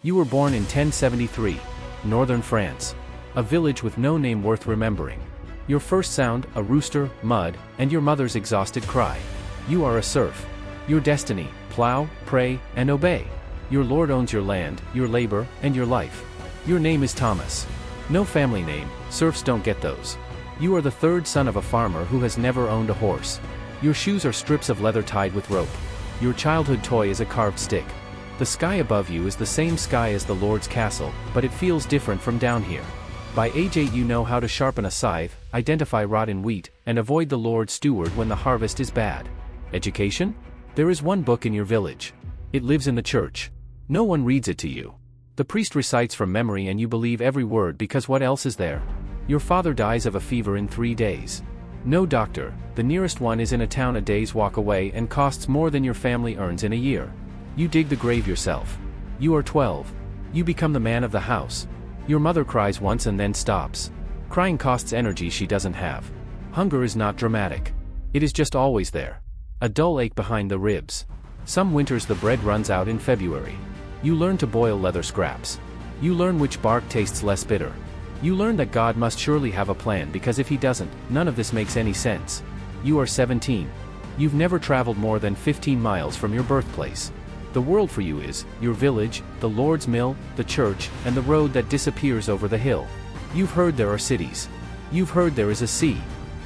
You were born in 1073, northern France. A village with no name worth remembering. Your first sound, a rooster, mud, and your mother's exhausted cry. You are a serf. Your destiny, plow, pray, and obey. Your lord owns your land, your labor, and your life. Your name is Thomas. No family name, serfs don't get those. You are the third son of a farmer who has never owned a horse. Your shoes are strips of leather tied with rope. Your childhood toy is a carved stick. The sky above you is the same sky as the Lord's castle, but it feels different from down here. By age 8 you know how to sharpen a scythe, identify rot in wheat, and avoid the Lord's steward when the harvest is bad. Education? There is one book in your village. It lives in the church. No one reads it to you. The priest recites from memory and you believe every word because what else is there? Your father dies of a fever in 3 days. No doctor, the nearest one is in a town a day's walk away and costs more than your family earns in a year. You dig the grave yourself. You are 12. You become the man of the house. Your mother cries once and then stops. Crying costs energy she doesn't have. Hunger is not dramatic. It is just always there. A dull ache behind the ribs. Some winters the bread runs out in February. You learn to boil leather scraps. You learn which bark tastes less bitter. You learn that God must surely have a plan because if he doesn't, none of this makes any sense. You are 17. You've never traveled more than 15 miles from your birthplace. The world for you is your village, the Lord's mill, the church, and the road that disappears over the hill. You've heard there are cities. You've heard there is a sea.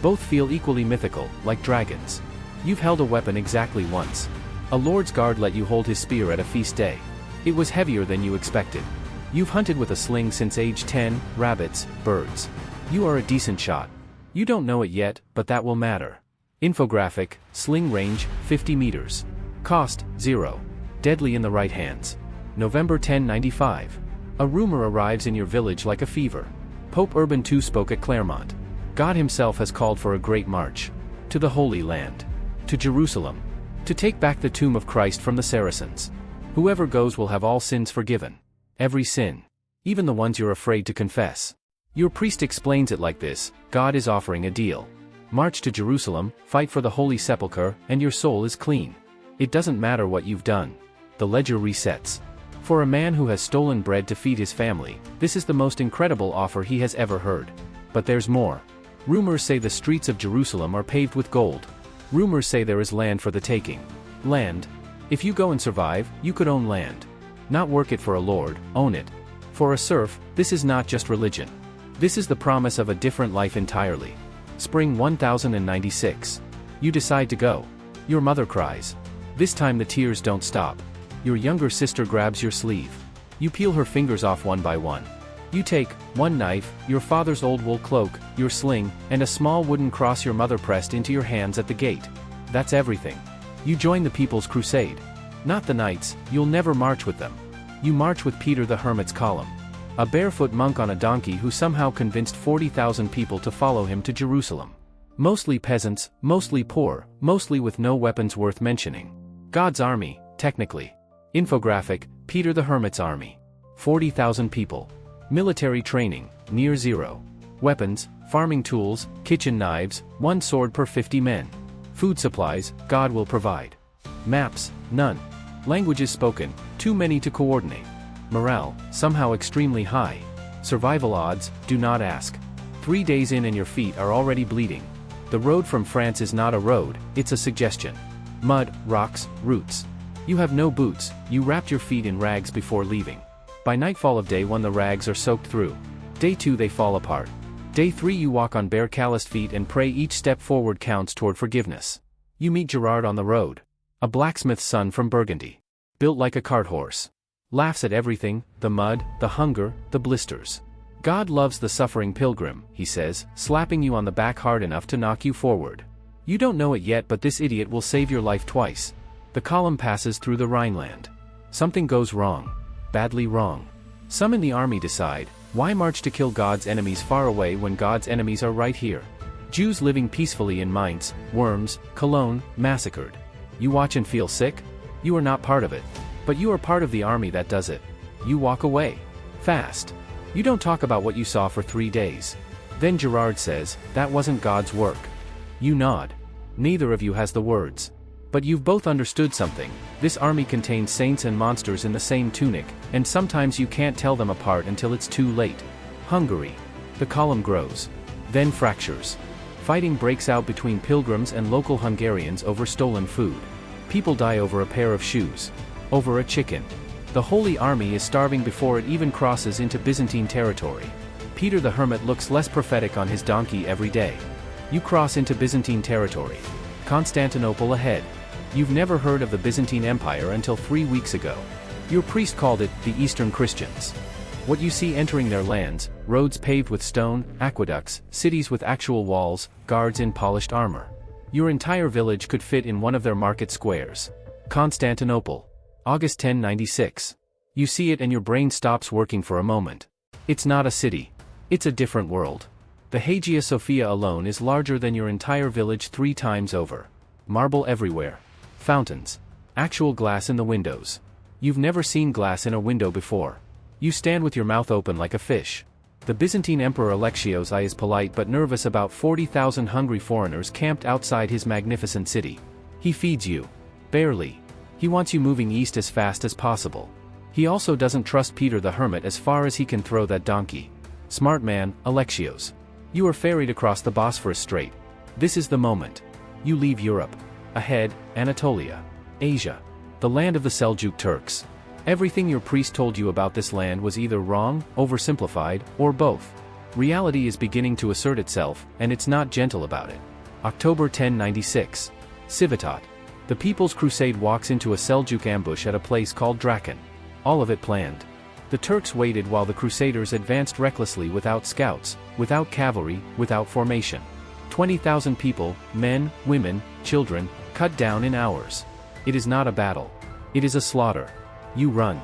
Both feel equally mythical, like dragons. You've held a weapon exactly once. A Lord's guard let you hold his spear at a feast day. It was heavier than you expected. You've hunted with a sling since age 10, rabbits, birds. You are a decent shot. You don't know it yet, but that will matter. Infographic, sling range, 50 meters. Cost, 0. Deadly in the right hands. November 1095. A rumor arrives in your village like a fever. Pope Urban II spoke at Clermont. God himself has called for a great march. To the Holy Land. To Jerusalem. To take back the tomb of Christ from the Saracens. Whoever goes will have all sins forgiven. Every sin. Even the ones you're afraid to confess. Your priest explains it like this: God is offering a deal. March to Jerusalem, fight for the Holy Sepulchre, and your soul is clean. It doesn't matter what you've done. The ledger resets. For a man who has stolen bread to feed his family, this is the most incredible offer he has ever heard. But there's more. Rumors say the streets of Jerusalem are paved with gold. Rumors say there is land for the taking. Land. If you go and survive, you could own land. Not work it for a lord, own it. For a serf, this is not just religion. This is the promise of a different life entirely. Spring 1096. You decide to go. Your mother cries. This time the tears don't stop. Your younger sister grabs your sleeve. You peel her fingers off one by one. You take one knife, your father's old wool cloak, your sling, and a small wooden cross your mother pressed into your hands at the gate. That's everything. You join the People's Crusade. Not the knights, you'll never march with them. You march with Peter the Hermit's column. A barefoot monk on a donkey who somehow convinced 40,000 people to follow him to Jerusalem. Mostly peasants, mostly poor, mostly with no weapons worth mentioning. God's army, technically. Infographic, Peter the Hermit's army. 40,000 people. Military training, near zero. Weapons, farming tools, kitchen knives, 1 sword per 50 men. Food supplies, God will provide. Maps, none. Languages spoken, too many to coordinate. Morale, somehow extremely high. Survival odds, do not ask. 3 days in and your feet are already bleeding. The road from France is not a road, it's a suggestion. Mud, rocks, roots. You have no boots, you wrapped your feet in rags before leaving. By nightfall of day 1 the rags are soaked through. Day 2 they fall apart. Day 3 you walk on bare calloused feet and pray each step forward counts toward forgiveness. You meet Gerard on the road. A blacksmith's son from Burgundy. Built like a cart horse. Laughs at everything, the mud, the hunger, the blisters. God loves the suffering pilgrim, he says, slapping you on the back hard enough to knock you forward. You don't know it yet, but this idiot will save your life twice. The column passes through the Rhineland. Something goes wrong. Badly wrong. Some in the army decide, why march to kill God's enemies far away when God's enemies are right here? Jews living peacefully in Mainz, Worms, Cologne, massacred. You watch and feel sick? You are not part of it. But you are part of the army that does it. You walk away. Fast. You don't talk about what you saw for 3 days. Then Gerard says, that wasn't God's work. You nod. Neither of you has the words. But you've both understood something. This army contains saints and monsters in the same tunic, and sometimes you can't tell them apart until it's too late. Hungary. The column grows. Then fractures. Fighting breaks out between pilgrims and local Hungarians over stolen food. People die over a pair of shoes. Over a chicken. The Holy Army is starving before it even crosses into Byzantine territory. Peter the Hermit looks less prophetic on his donkey every day. You cross into Byzantine territory. Constantinople ahead. You've never heard of the Byzantine Empire until 3 weeks ago. Your priest called it the Eastern Christians. What you see entering their lands: roads paved with stone, aqueducts, cities with actual walls, guards in polished armor. Your entire village could fit in one of their market squares. Constantinople. August 1096. You see it and your brain stops working for a moment. It's not a city. It's a different world. The Hagia Sophia alone is larger than your entire village 3 times over. Marble everywhere. Fountains. Actual glass in the windows. You've never seen glass in a window before. You stand with your mouth open like a fish. The Byzantine Emperor Alexios I is polite but nervous about 40,000 hungry foreigners camped outside his magnificent city. He feeds you. Barely. He wants you moving east as fast as possible. He also doesn't trust Peter the Hermit as far as he can throw that donkey. Smart man, Alexios. You are ferried across the Bosphorus Strait. This is the moment. You leave Europe. Ahead, Anatolia. Asia. The land of the Seljuk Turks. Everything your priest told you about this land was either wrong, oversimplified, or both. Reality is beginning to assert itself, and it's not gentle about it. October 1096. Civitate. The People's Crusade walks into a Seljuk ambush at a place called Dracon. All of it planned. The Turks waited while the Crusaders advanced recklessly without scouts, without cavalry, without formation. 20,000 people, men, women, children, cut down in hours. It is not a battle. It is a slaughter. You run.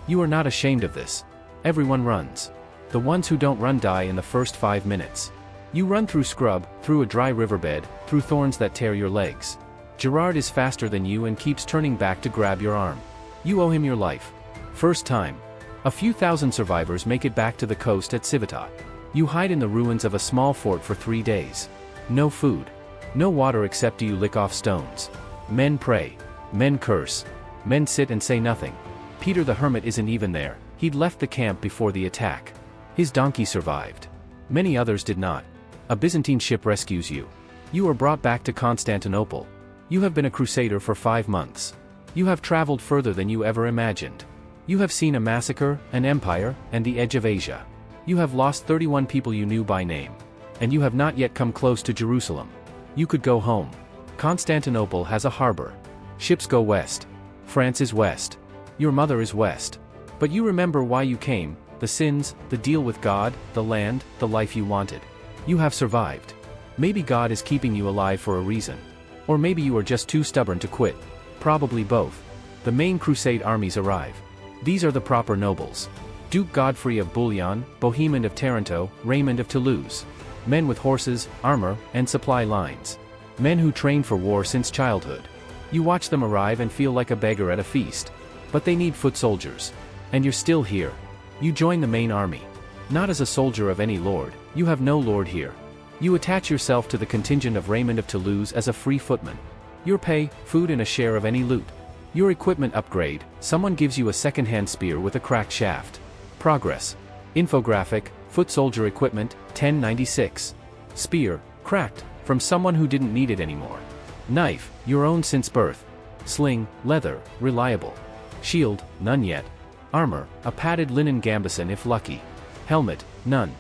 You are not ashamed of this. Everyone runs. The ones who don't run die in the first 5 minutes. You run through scrub, through a dry riverbed, through thorns that tear your legs. Gerard is faster than you and keeps turning back to grab your arm. You owe him your life. First time. A few thousand survivors make it back to the coast at Civitate. You hide in the ruins of a small fort for 3 days. No food. No water except you lick off stones. Men pray. Men curse. Men sit and say nothing. Peter the Hermit isn't even there. He'd left the camp before the attack. His donkey survived. Many others did not. A Byzantine ship rescues you. You are brought back to Constantinople. You have been a crusader for 5 months. You have traveled further than you ever imagined. You have seen a massacre, an empire, and the edge of Asia. You have lost 31 people you knew by name. And you have not yet come close to Jerusalem. You could go home. Constantinople has a harbor. Ships go west. France is west. Your mother is west. But you remember why you came: the sins, the deal with God, the land, the life you wanted. You have survived. Maybe God is keeping you alive for a reason. Or maybe you are just too stubborn to quit. Probably both. The main crusade armies arrive. These are the proper nobles. Duke Godfrey of Bouillon, Bohemond of Taranto, Raymond of Toulouse. Men with horses, armor, and supply lines. Men who trained for war since childhood. You watch them arrive and feel like a beggar at a feast. But they need foot soldiers. And you're still here. You join the main army. Not as a soldier of any lord, you have no lord here. You attach yourself to the contingent of Raymond of Toulouse as a free footman. Your pay, food and a share of any loot. Your equipment upgrade: someone gives you a second-hand spear with a cracked shaft. Progress. Infographic: foot soldier equipment, 1096. Spear, cracked, from someone who didn't need it anymore. Knife, your own since birth. Sling, leather, reliable. Shield, none yet. Armor, a padded linen gambeson if lucky. Helmet, none.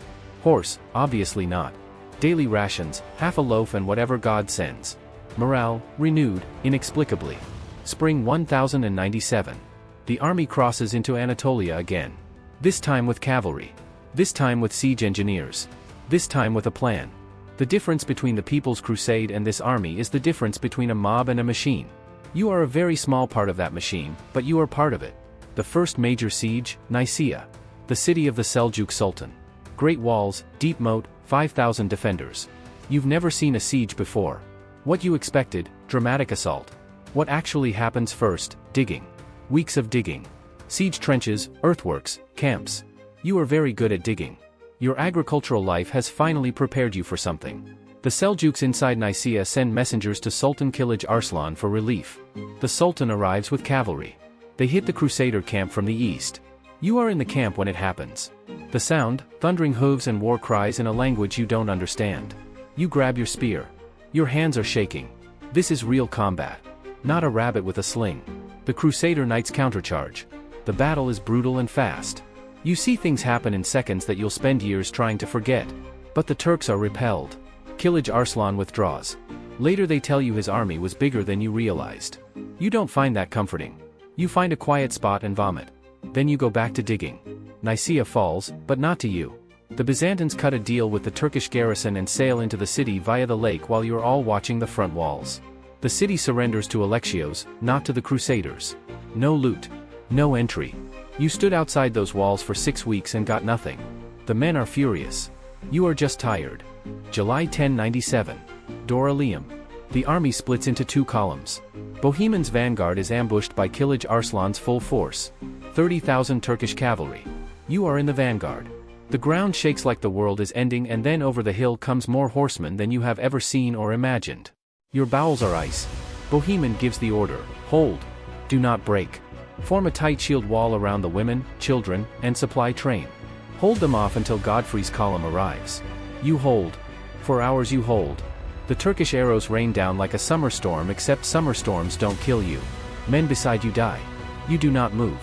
Horse, obviously not. Daily rations, half a loaf and whatever God sends. Morale, renewed, inexplicably. Spring 1097. The army crosses into Anatolia again. This time with cavalry. This time with siege engineers. This time with a plan. The difference between the People's Crusade and this army is the difference between a mob and a machine. You are a very small part of that machine, but you are part of it. The first major siege, Nicaea. The city of the Seljuk Sultan. Great walls, deep moat, 5,000 defenders. You've never seen a siege before. What you expected: dramatic assault. What actually happens first: digging. Weeks of digging. Siege trenches, earthworks, camps. You are very good at digging. Your agricultural life has finally prepared you for something. The Seljuks inside Nicaea send messengers to Sultan Kilij Arslan for relief. The Sultan arrives with cavalry. They hit the Crusader camp from the east. You are in the camp when it happens. The sound, thundering hooves and war cries in a language you don't understand. You grab your spear. Your hands are shaking. This is real combat. Not a rabbit with a sling. The Crusader knights countercharge. The battle is brutal and fast. You see things happen in seconds that you'll spend years trying to forget. But the Turks are repelled. Kilij Arslan withdraws. Later they tell you his army was bigger than you realized. You don't find that comforting. You find a quiet spot and vomit. Then you go back to digging. Nicaea falls, but not to you. The Byzantines cut a deal with the Turkish garrison and sail into the city via the lake while you're all watching the front walls. The city surrenders to Alexios, not to the Crusaders. No loot. No entry. You stood outside those walls for 6 weeks and got nothing. The men are furious. You are just tired. July 1097. Dorylaeum. The army splits into 2 columns. Bohemon's vanguard is ambushed by Kilij Arslan's full force. 30,000 Turkish cavalry. You are in the vanguard. The ground shakes like the world is ending, and then over the hill comes more horsemen than you have ever seen or imagined. Your bowels are ice. Bohemond gives the order, hold. Do not break. Form a tight shield wall around the women, children, and supply train. Hold them off until Godfrey's column arrives. You hold. For hours you hold. The Turkish arrows rain down like a summer storm, except summer storms don't kill you. Men beside you die. You do not move.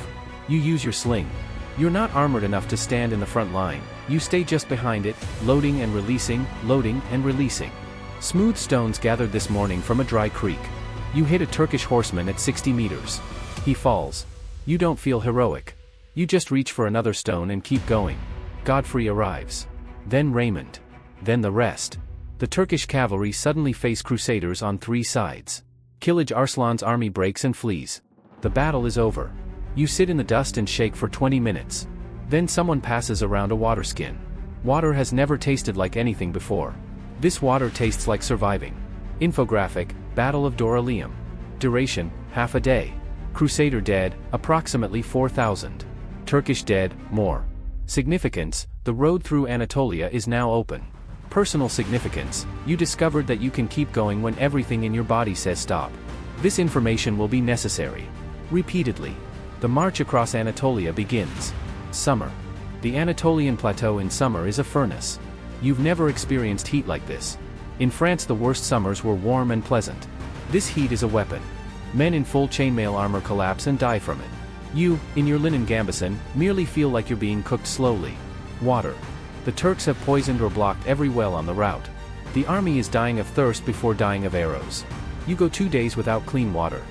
You use your sling. You're not armored enough to stand in the front line. You stay just behind it, loading and releasing, loading and releasing. Smooth stones gathered this morning from a dry creek. You hit a Turkish horseman at 60 meters. He falls. You don't feel heroic. You just reach for another stone and keep going. Godfrey arrives. Then Raymond. Then the rest. The Turkish cavalry suddenly face Crusaders on 3 sides. Kilij Arslan's army breaks and flees. The battle is over. You sit in the dust and shake for 20 minutes. Then someone passes around a water skin. Water has never tasted like anything before. This water tastes like surviving. Infographic, Battle of Dorylaeum. Duration, half a day. Crusader dead, approximately 4,000. Turkish dead, more. Significance, the road through Anatolia is now open. Personal significance, you discovered that you can keep going when everything in your body says stop. This information will be necessary. Repeatedly. The march across Anatolia begins. Summer. The Anatolian plateau in summer is a furnace. You've never experienced heat like this. In France the worst summers were warm and pleasant. This heat is a weapon. Men in full chainmail armor collapse and die from it. You, in your linen gambeson, merely feel like you're being cooked slowly. Water. The Turks have poisoned or blocked every well on the route. The army is dying of thirst before dying of arrows. You go 2 days without clean water.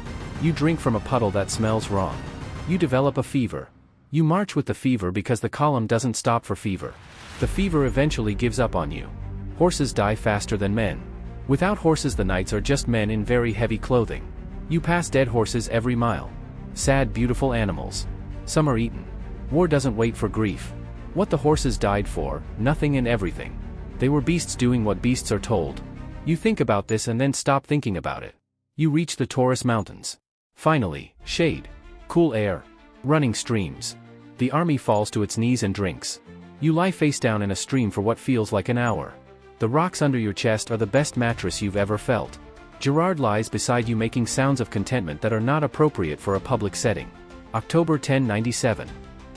You drink from a puddle that smells wrong. You develop a fever. You march with the fever because the column doesn't stop for fever. The fever eventually gives up on you. Horses die faster than men. Without horses the knights are just men in very heavy clothing. You pass dead horses every mile. Sad beautiful animals. Some are eaten. War doesn't wait for grief. What the horses died for, nothing and everything. They were beasts doing what beasts are told. You think about this and then stop thinking about it. You reach the Taurus Mountains. Finally, shade. Cool air. Running streams. The army falls to its knees and drinks. You lie face down in a stream for what feels like an hour. The rocks under your chest are the best mattress you've ever felt. Gerard lies beside you making sounds of contentment that are not appropriate for a public setting. October 1097.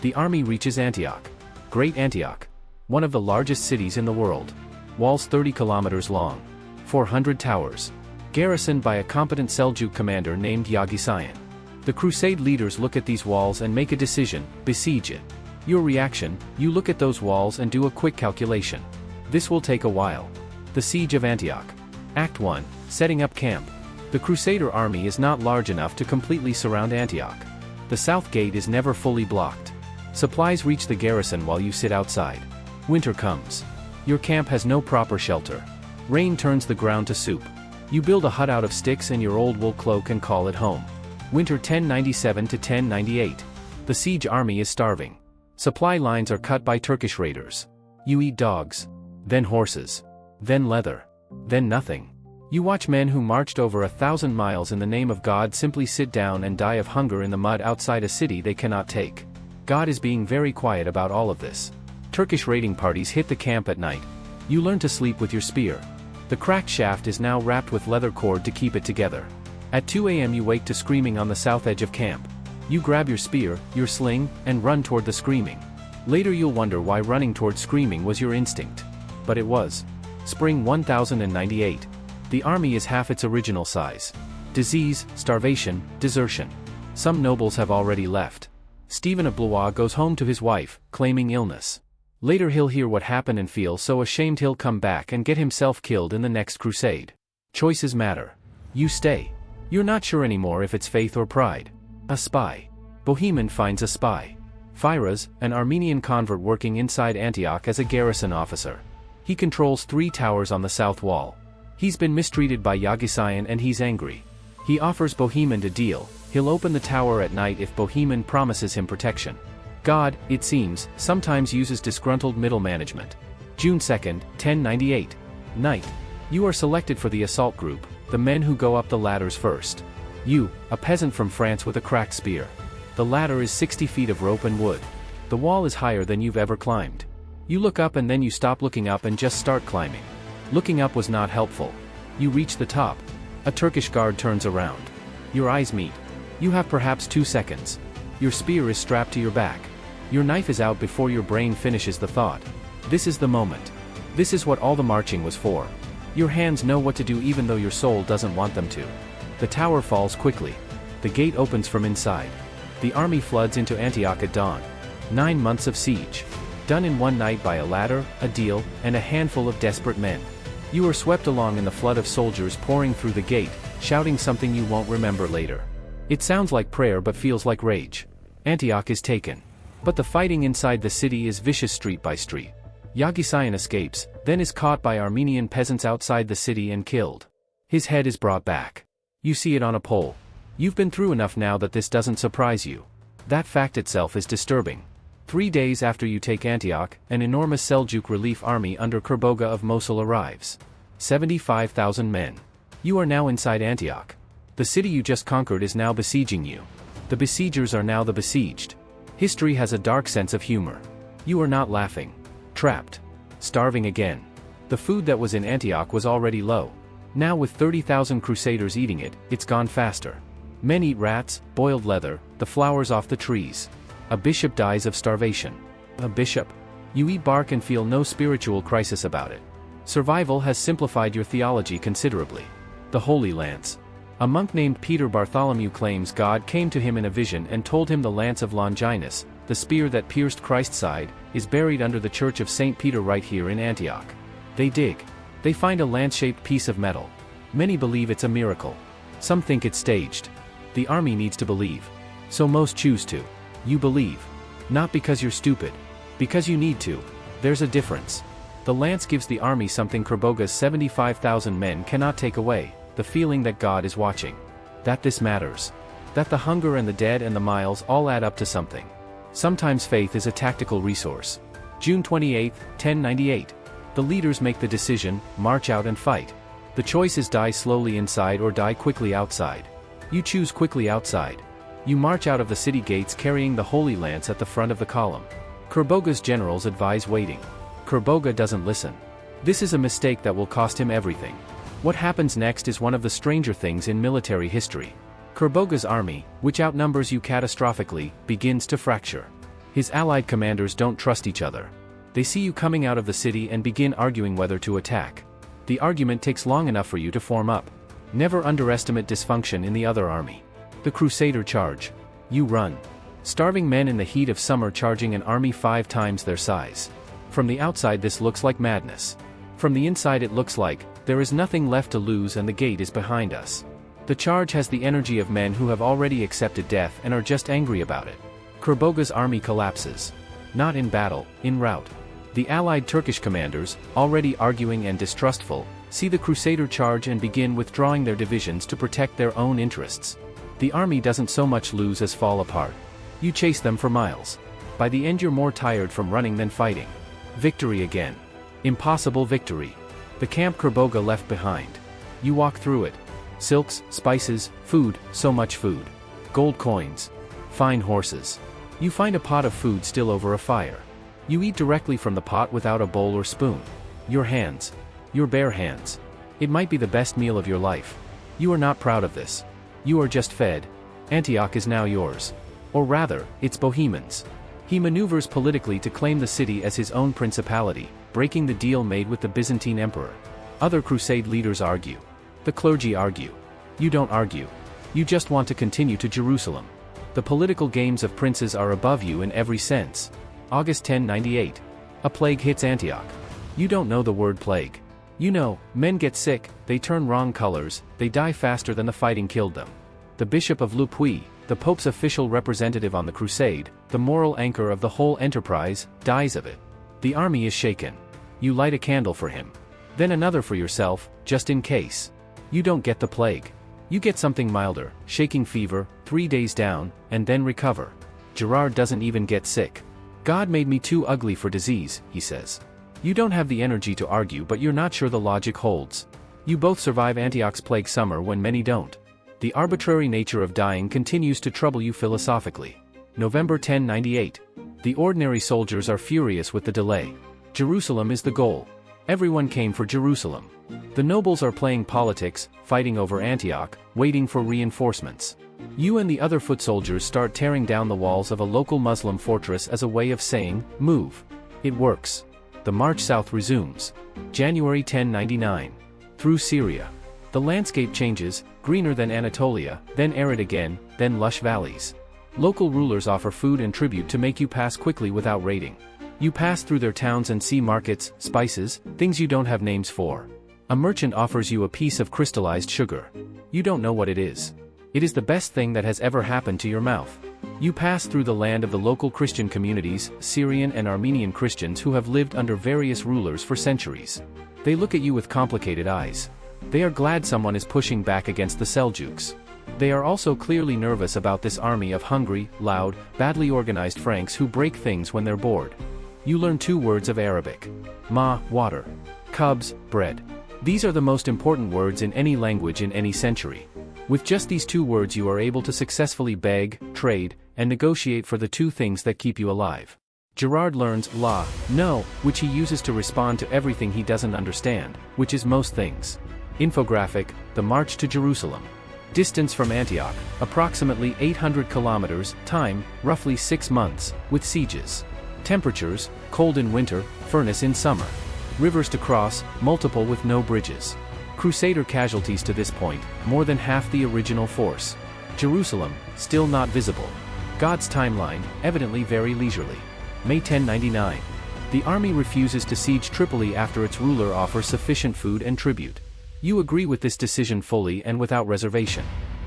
The army reaches Antioch. Great Antioch. One of the largest cities in the world. Walls 30 kilometers long. 400 towers. Garrisoned by a competent Seljuk commander named Yagisayan. The Crusade leaders look at these walls and make a decision, besiege it. Your reaction, you look at those walls and do a quick calculation. This will take a while. The Siege of Antioch. Act 1, setting up camp. The Crusader army is not large enough to completely surround Antioch. The south gate is never fully blocked. Supplies reach the garrison while you sit outside. Winter comes. Your camp has no proper shelter. Rain turns the ground to soup. You build a hut out of sticks and your old wool cloak and call it home. Winter 1097 to 1098. The siege army is starving. Supply lines are cut by Turkish raiders. You eat dogs. Then horses. Then leather. Then nothing. You watch men who marched over 1,000 miles in the name of God simply sit down and die of hunger in the mud outside a city they cannot take. God is being very quiet about all of this. Turkish raiding parties hit the camp at night. You learn to sleep with your spear. The cracked shaft is now wrapped with leather cord to keep it together. At 2 a.m. you wake to screaming on the south edge of camp. You grab your spear, your sling, and run toward the screaming. Later you'll wonder why running toward screaming was your instinct. But it was. Spring 1098. The army is half its original size. Disease, starvation, desertion. Some nobles have already left. Stephen of Blois goes home to his wife, claiming illness. Later he'll hear what happened and feel so ashamed he'll come back and get himself killed in the next crusade. Choices matter. You stay. You're not sure anymore if it's faith or pride. A spy. Bohemond finds a spy. Firas, an Armenian convert working inside Antioch as a garrison officer. He controls 3 towers on the south wall. He's been mistreated by Yagisayan and he's angry. He offers Bohemond a deal. He'll open the tower at night if Bohemond promises him protection. God, it seems, sometimes uses disgruntled middle management. June 2, 1098. Night. You are selected for the assault group, the men who go up the ladders first. You, a peasant from France with a cracked spear. The ladder is 60 feet of rope and wood. The wall is higher than you've ever climbed. You look up and then you stop looking up and just start climbing. Looking up was not helpful. You reach the top. A Turkish guard turns around. Your eyes meet. You have perhaps 2 seconds. Your spear is strapped to your back. Your knife is out before your brain finishes the thought. This is the moment. This is what all the marching was for. Your hands know what to do even though your soul doesn't want them to. The tower falls quickly. The gate opens from inside. The army floods into Antioch at dawn. 9 months of siege. Done in one night by a ladder, a deal, and a handful of desperate men. You are swept along in the flood of soldiers pouring through the gate, shouting something you won't remember later. It sounds like prayer but feels like rage. Antioch is taken. But the fighting inside the city is vicious street by street. Yagisayan escapes, then is caught by Armenian peasants outside the city and killed. His head is brought back. You see it on a pole. You've been through enough now that this doesn't surprise you. That fact itself is disturbing. 3 days after you take Antioch, an enormous Seljuk relief army under Kerboga of Mosul arrives. 75,000 men. You are now inside Antioch. The city you just conquered is now besieging you. The besiegers are now the besieged. History has a dark sense of humor. You are not laughing. Trapped. Starving again. The food that was in Antioch was already low. Now with 30,000 crusaders eating it, it's gone faster. Men eat rats, boiled leather, the flowers off the trees. A bishop dies of starvation. A bishop? You eat bark and feel no spiritual crisis about it. Survival has simplified your theology considerably. The Holy Lance. A monk named Peter Bartholomew claims God came to him in a vision and told him the lance of Longinus, the spear that pierced Christ's side, is buried under the church of St. Peter right here in Antioch. They dig. They find a lance-shaped piece of metal. Many believe it's a miracle. Some think it's staged. The army needs to believe. So most choose to. You believe. Not because you're stupid. Because you need to. There's a difference. The lance gives the army something Kerboga's 75,000 men cannot take away, the feeling that God is watching. That this matters. That the hunger and the dead and the miles all add up to something. Sometimes faith is a tactical resource. June 28, 1098. The leaders make the decision, march out and fight. The choice is die slowly inside or die quickly outside. You choose quickly outside. You march out of the city gates carrying the Holy Lance at the front of the column. Kerboga's generals advise waiting. Kerboga doesn't listen. This is a mistake that will cost him everything. What happens next is one of the stranger things in military history. Kerboga's army, which outnumbers you catastrophically, begins to fracture. His allied commanders don't trust each other. They see you coming out of the city and begin arguing whether to attack. The argument takes long enough for you to form up. Never underestimate dysfunction in the other army. The Crusader charge. You run. Starving men in the heat of summer charging an army 5 times their size. From the outside this looks like madness. From the inside it looks like, there is nothing left to lose and the gate is behind us. The charge has the energy of men who have already accepted death and are just angry about it. Kerboga's army collapses. Not in battle, in rout. The allied Turkish commanders, already arguing and distrustful, see the Crusader charge and begin withdrawing their divisions to protect their own interests. The army doesn't so much lose as fall apart. You chase them for miles. By the end you're more tired from running than fighting. Victory again. Impossible victory. The camp Kerboga left behind. You walk through it. Silks, spices, food, so much food. Gold coins. Fine horses. You find a pot of food still over a fire. You eat directly from the pot without a bowl or spoon. Your hands. Your bare hands. It might be the best meal of your life. You are not proud of this. You are just fed. Antioch is now yours. Or rather, it's Bohemond's. He maneuvers politically to claim the city as his own principality, breaking the deal made with the Byzantine emperor. Other crusade leaders argue. The clergy argue. You don't argue. You just want to continue to Jerusalem. The political games of princes are above you in every sense. August 1098. A plague hits Antioch. You don't know the word plague. You know, men get sick, they turn wrong colors, they die faster than the fighting killed them. The Bishop of Le Puy, the Pope's official representative on the crusade, the moral anchor of the whole enterprise, dies of it. The army is shaken. You light a candle for him. Then another for yourself, just in case. You don't get the plague. You get something milder, shaking fever, 3 days down, and then recover. Gerard doesn't even get sick. God made me too ugly for disease, he says. You don't have the energy to argue, but you're not sure the logic holds. You both survive Antioch's plague summer when many don't. The arbitrary nature of dying continues to trouble you philosophically. November 1098. The ordinary soldiers are furious with the delay. Jerusalem is the goal. Everyone came for Jerusalem. The nobles are playing politics, fighting over Antioch, waiting for reinforcements. You and the other foot soldiers start tearing down the walls of a local Muslim fortress as a way of saying, move. It works. The march south resumes. January 1099. Through Syria. The landscape changes, greener than Anatolia, then arid again, then lush valleys. Local rulers offer food and tribute to make you pass quickly without raiding. You pass through their towns and see markets, spices, things you don't have names for. A merchant offers you a piece of crystallized sugar. You don't know what it is. It is the best thing that has ever happened to your mouth. You pass through the land of the local Christian communities, Syrian and Armenian Christians who have lived under various rulers for centuries. They look at you with complicated eyes. They are glad someone is pushing back against the Seljuks. They are also clearly nervous about this army of hungry, loud, badly organized Franks who break things when they're bored. You learn 2 words of Arabic. Ma, water. Cubs, bread. These are the most important words in any language in any century. With just these 2 words you are able to successfully beg, trade, and negotiate for the 2 things that keep you alive. Gerard learns la, no, which he uses to respond to everything he doesn't understand, which is most things. Infographic, the march to Jerusalem. Distance from Antioch, approximately 800 kilometers, time, roughly 6 months, with sieges. Temperatures, cold in winter, furnace in summer. Rivers to cross, multiple with no bridges. Crusader casualties to this point, more than half the original force. Jerusalem, still not visible. God's timeline, evidently very leisurely. May 1099. The army refuses to siege Tripoli after its ruler offers sufficient food and tribute. You agree with this decision fully and without reservation.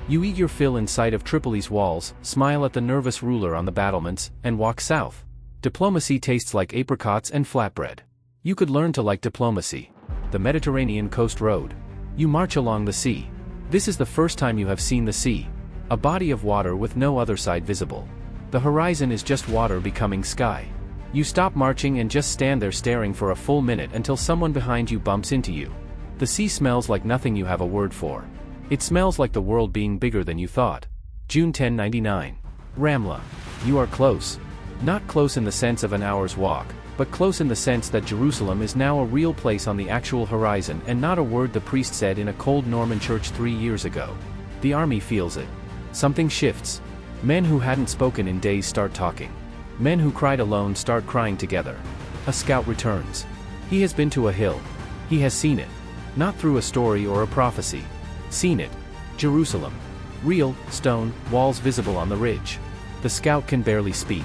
You eat your fill in sight of Tripoli's walls, smile at the nervous ruler on the battlements, and walk south. Diplomacy tastes like apricots and flatbread. You could learn to like diplomacy. The Mediterranean coast road. You march along the sea. This is the first time you have seen the sea. A body of water with no other side visible. The horizon is just water becoming sky. You stop marching and just stand there staring for a full minute until someone behind you bumps into you. The sea smells like nothing you have a word for. It smells like the world being bigger than you thought. June 1099. Ramla. You are close. Not close in the sense of an hour's walk, but close in the sense that Jerusalem is now a real place on the actual horizon and not a word the priest said in a cold Norman church 3 years ago. The army feels it. Something shifts. Men who hadn't spoken in days start talking. Men who cried alone start crying together. A scout returns. He has been to a hill. He has seen it. Not through a story or a prophecy. Seen it. Jerusalem. Real, stone, walls visible on the ridge. The scout can barely speak.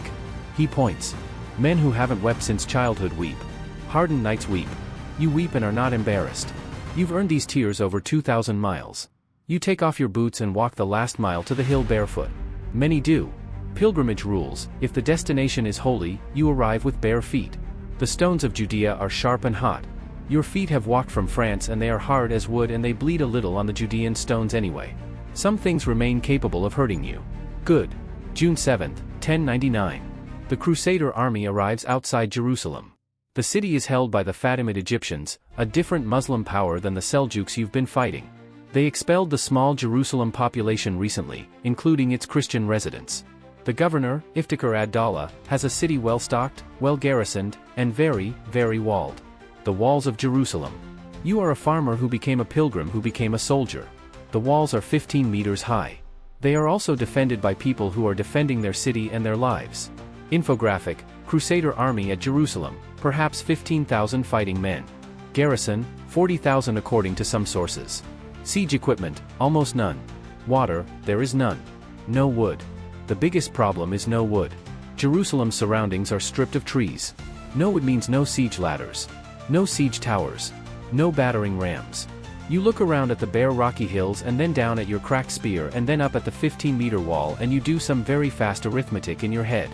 He points. Men who haven't wept since childhood weep. Hardened knights weep. You weep and are not embarrassed. You've earned these tears over 2,000 miles. You take off your boots and walk the last mile to the hill barefoot. Many do. Pilgrimage rules, if the destination is holy, you arrive with bare feet. The stones of Judea are sharp and hot. Your feet have walked from France and they are hard as wood and they bleed a little on the Judean stones anyway. Some things remain capable of hurting you. Good. June 7, 1099. The Crusader army arrives outside Jerusalem. The city is held by the Fatimid Egyptians, a different Muslim power than the Seljuks you've been fighting. They expelled the small Jerusalem population recently, including its Christian residents. The governor, Iftikhar ad-Dawla, has a city well stocked, well garrisoned, and very, very walled. The walls of Jerusalem. You are a farmer who became a pilgrim who became a soldier. The walls are 15 meters high. They are also defended by people who are defending their city and their lives. Infographic, Crusader army at Jerusalem, perhaps 15,000 fighting men. Garrison, 40,000 according to some sources. Siege equipment, almost none. Water, there is none. No wood. The biggest problem is no wood. Jerusalem's surroundings are stripped of trees. No wood means no siege ladders. No siege towers. No battering rams. You look around at the bare rocky hills and then down at your cracked spear and then up at the 15-meter wall and you do some very fast arithmetic in your head.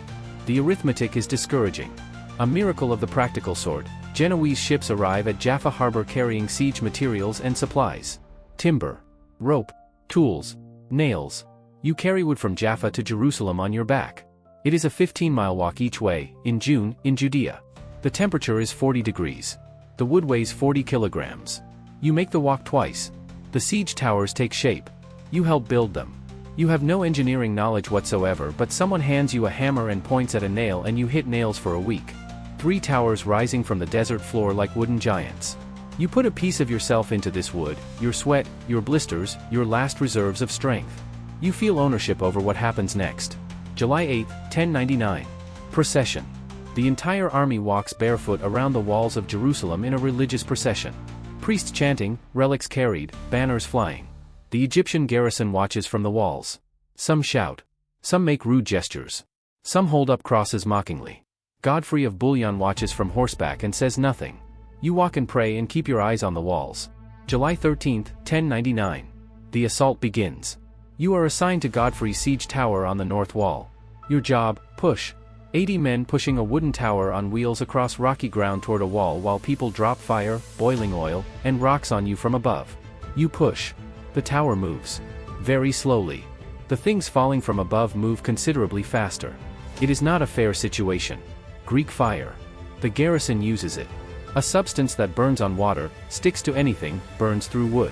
The arithmetic is discouraging. A miracle of the practical sort, Genoese ships arrive at Jaffa harbor carrying siege materials and supplies. Timber. Rope. Tools. Nails. You carry wood from Jaffa to Jerusalem on your back. It is a 15-mile walk each way, in June, in Judea. The temperature is 40 degrees. The wood weighs 40 kilograms. You make the walk twice. The siege towers take shape. You help build them. You have no engineering knowledge whatsoever, but someone hands you a hammer and points at a nail and you hit nails for a week. 3 towers rising from the desert floor like wooden giants. You put a piece of yourself into this wood, your sweat, your blisters, your last reserves of strength. You feel ownership over what happens next. July 8, 1099. Procession. The entire army walks barefoot around the walls of Jerusalem in a religious procession. Priests chanting, relics carried, banners flying. The Egyptian garrison watches from the walls. Some shout. Some make rude gestures. Some hold up crosses mockingly. Godfrey of Bouillon watches from horseback and says nothing. You walk and pray and keep your eyes on the walls. July 13, 1099. The assault begins. You are assigned to Godfrey's siege tower on the north wall. Your job, push. 80 men pushing a wooden tower on wheels across rocky ground toward a wall while people drop fire, boiling oil, and rocks on you from above. You push. The tower moves. Very slowly. The things falling from above move considerably faster. It is not a fair situation. Greek fire. The garrison uses it. A substance that burns on water, sticks to anything, burns through wood.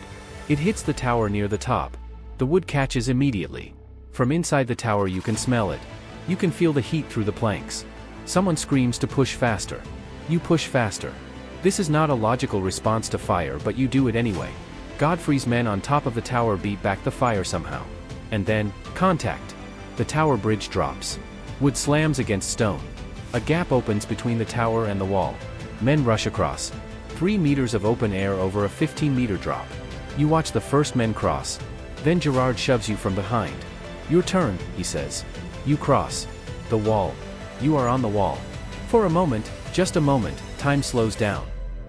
It hits the tower near the top. The wood catches immediately. From inside the tower you can smell it. You can feel the heat through the planks. Someone screams to push faster. You push faster. This is not a logical response to fire, but you do it anyway. Godfrey's men on top of the tower beat back the fire somehow. And then, contact. The tower bridge drops. Wood slams against stone. A gap opens between the tower and the wall. Men rush across. 3 meters of open air over a 15-meter drop. You watch the first men cross. Then Gerard shoves you from behind. Your turn, he says. You cross. The wall. You are on the wall. For a moment, just a moment, time slows down.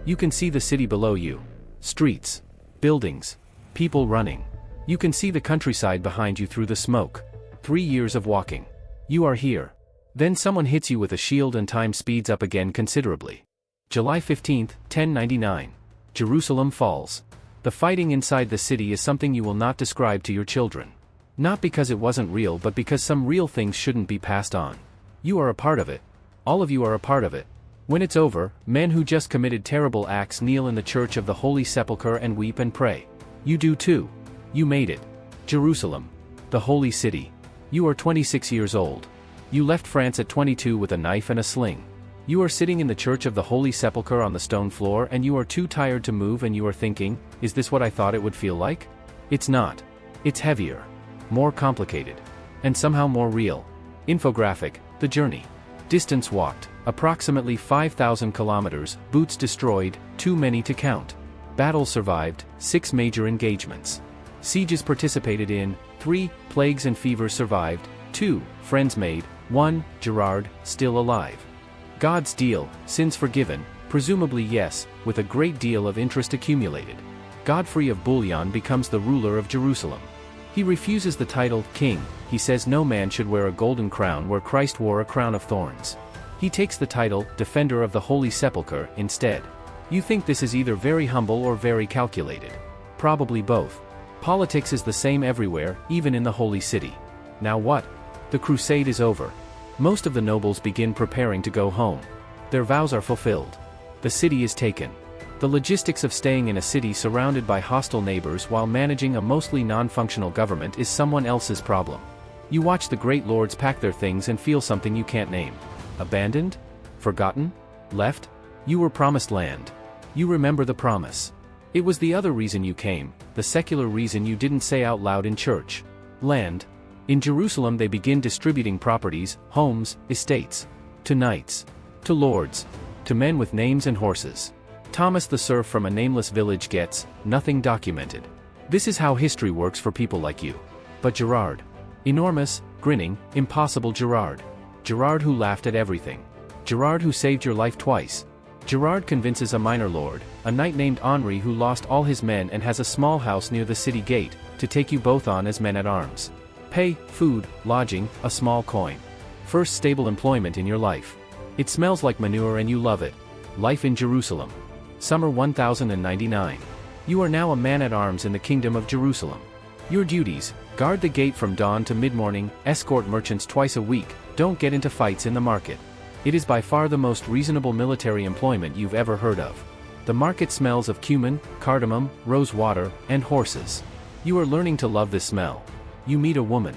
You can see the city below you. Streets. Buildings. People running. You can see the countryside behind you through the smoke. 3 years of walking. You are here. Then someone hits you with a shield and time speeds up again considerably. July 15, 1099. Jerusalem falls. The fighting inside the city is something you will not describe to your children. Not because it wasn't real, but because some real things shouldn't be passed on. You are a part of it. All of you are a part of it. When it's over, men who just committed terrible acts kneel in the church of the Holy Sepulchre and weep and pray. You do too. You made it. Jerusalem. The holy city. You are 26 years old. You left France at 22 with a knife and a sling. You are sitting in the church of the Holy Sepulchre on the stone floor and you are too tired to move and you are thinking, is this what I thought it would feel like? It's not. It's heavier. More complicated. And somehow more real. Infographic, the journey. Distance walked, approximately 5,000 kilometers, boots destroyed, too many to count. Battles survived, 6 major engagements. Sieges participated in, 3, plagues and fevers survived, 2, friends made, 1, Gerard, still alive. God's deal, sins forgiven, presumably yes, with a great deal of interest accumulated. Godfrey of Bouillon becomes the ruler of Jerusalem. He refuses the title, king. He says no man should wear a golden crown where Christ wore a crown of thorns. He takes the title, defender of the Holy Sepulchre, instead. You think this is either very humble or very calculated. Probably both. Politics is the same everywhere, even in the Holy City. Now what? The crusade is over. Most of the nobles begin preparing to go home. Their vows are fulfilled. The city is taken. The logistics of staying in a city surrounded by hostile neighbors while managing a mostly non-functional government is someone else's problem. You watch the great lords pack their things and feel something you can't name. Abandoned? Forgotten? Left? You were promised land. You remember the promise. It was the other reason you came, the secular reason you didn't say out loud in church. Land. In Jerusalem they begin distributing properties, homes, estates. To knights. To lords. To men with names and horses. Thomas the serf from a nameless village gets nothing documented. This is how history works for people like you. But Gerard. Enormous, grinning, impossible Gerard. Gerard who laughed at everything. Gerard who saved your life twice. Gerard convinces a minor lord, a knight named Henri who lost all his men and has a small house near the city gate, to take you both on as men at arms. Pay, food, lodging, a small coin. First stable employment in your life. It smells like manure and you love it. Life in Jerusalem. Summer 1099. You are now a man at arms in the kingdom of Jerusalem. Your duties: guard the gate from dawn to mid-morning, escort merchants twice a week, don't get into fights in the market. It is by far the most reasonable military employment you've ever heard of. The market smells of cumin, cardamom, rose water, and horses. You are learning to love this smell. You meet a woman.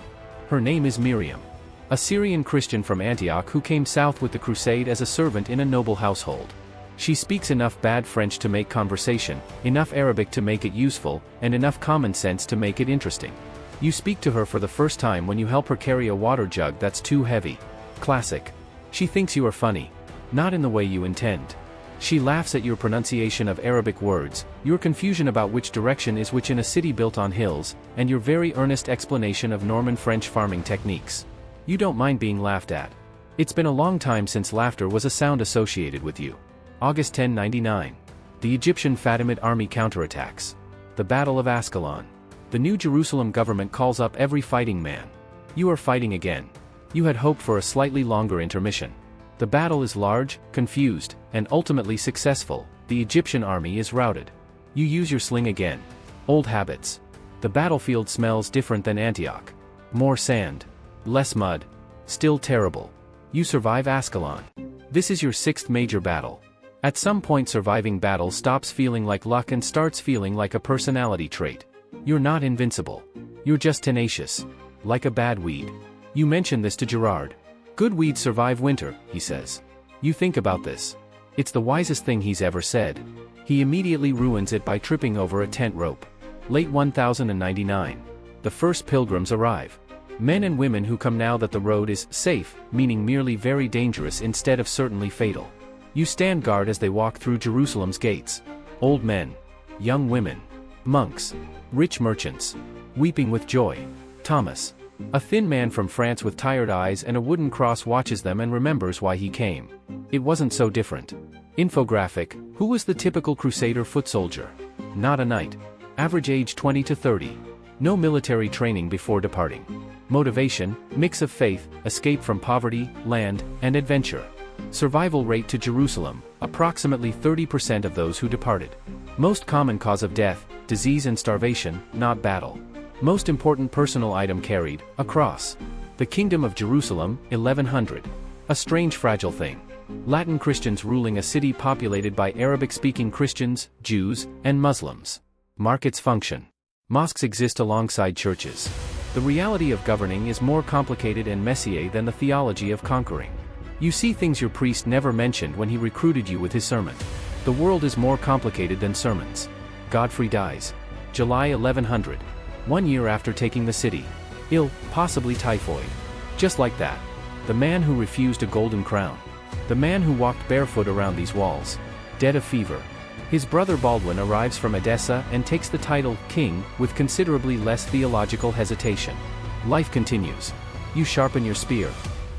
Her name is Miriam. A Syrian Christian from Antioch who came south with the Crusade as a servant in a noble household. She speaks enough bad French to make conversation, enough Arabic to make it useful, and enough common sense to make it interesting. You speak to her for the first time when you help her carry a water jug that's too heavy. Classic. She thinks you are funny. Not in the way you intend. She laughs at your pronunciation of Arabic words, your confusion about which direction is which in a city built on hills, and your very earnest explanation of Norman French farming techniques. You don't mind being laughed at. It's been a long time since laughter was a sound associated with you. August 1099. The Egyptian Fatimid army counterattacks. The Battle of Ascalon. The New Jerusalem government calls up every fighting man. You are fighting again. You had hoped for a slightly longer intermission. The battle is large, confused, and ultimately successful. The Egyptian army is routed. You use your sling again. Old habits. The battlefield smells different than Antioch. More sand. Less mud. Still terrible. You survive Ascalon. This is your sixth major battle. At some point surviving battle stops feeling like luck and starts feeling like a personality trait. You're not invincible. You're just tenacious. Like a bad weed. You mention this to Gerard. Good weeds survive winter, he says. You think about this. It's the wisest thing he's ever said. He immediately ruins it by tripping over a tent rope. Late 1099. The first pilgrims arrive. Men and women who come now that the road is safe, meaning merely very dangerous instead of certainly fatal. You stand guard as they walk through Jerusalem's gates. Old men. Young women. Monks. Rich merchants. Weeping with joy. Thomas. A thin man from France with tired eyes and a wooden cross watches them and remembers why he came. It wasn't so different. Infographic: who was the typical Crusader foot soldier? Not a knight. Average age 20 to 30. No military training before departing. Motivation: mix of faith, escape from poverty, land, and adventure. Survival rate to Jerusalem: approximately 30% of those who departed. Most common cause of death: disease and starvation, not battle. Most important personal item carried: a cross. The Kingdom of Jerusalem, 1100. A strange fragile thing. Latin Christians ruling a city populated by Arabic-speaking Christians, Jews, and Muslims. Markets function. Mosques exist alongside churches. The reality of governing is more complicated and messier than the theology of conquering. You see things your priest never mentioned when he recruited you with his sermon. The world is more complicated than sermons. Godfrey dies. July 1100. 1 year after taking the city. Ill, possibly typhoid. Just like that. The man who refused a golden crown. The man who walked barefoot around these walls. Dead of fever. His brother Baldwin arrives from Edessa and takes the title king with considerably less theological hesitation. Life continues. You sharpen your spear.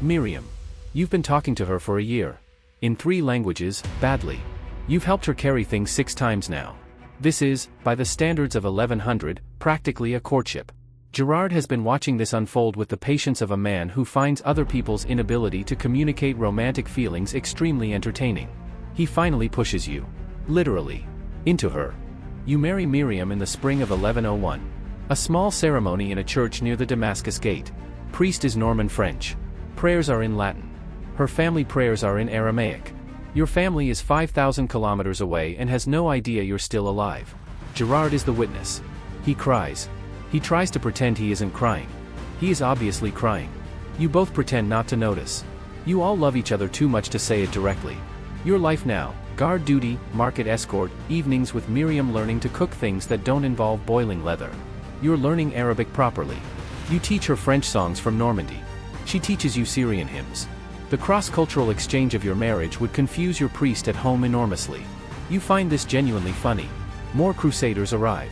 Miriam. You've been talking to her for a year. In 3 languages, badly. You've helped her carry things 6 times now. This is, by the standards of 1100, practically a courtship. Gerard has been watching this unfold with the patience of a man who finds other people's inability to communicate romantic feelings extremely entertaining. He finally pushes you. Literally. Into her. You marry Miriam in the spring of 1101. A small ceremony in a church near the Damascus Gate. Priest is Norman French. Prayers are in Latin. Her family prayers are in Aramaic. Your family is 5,000 kilometers away and has no idea you're still alive. Gerard is the witness. He cries. He tries to pretend he isn't crying. He is obviously crying. You both pretend not to notice. You all love each other too much to say it directly. Your life now, Guard duty, market escort, evenings with Miriam learning to cook things that don't involve boiling leather. You're learning Arabic properly. You teach her French songs from Normandy. She teaches you Syrian hymns. The cross-cultural exchange of your marriage would confuse your priest at home enormously. You find this genuinely funny. More crusaders arrive.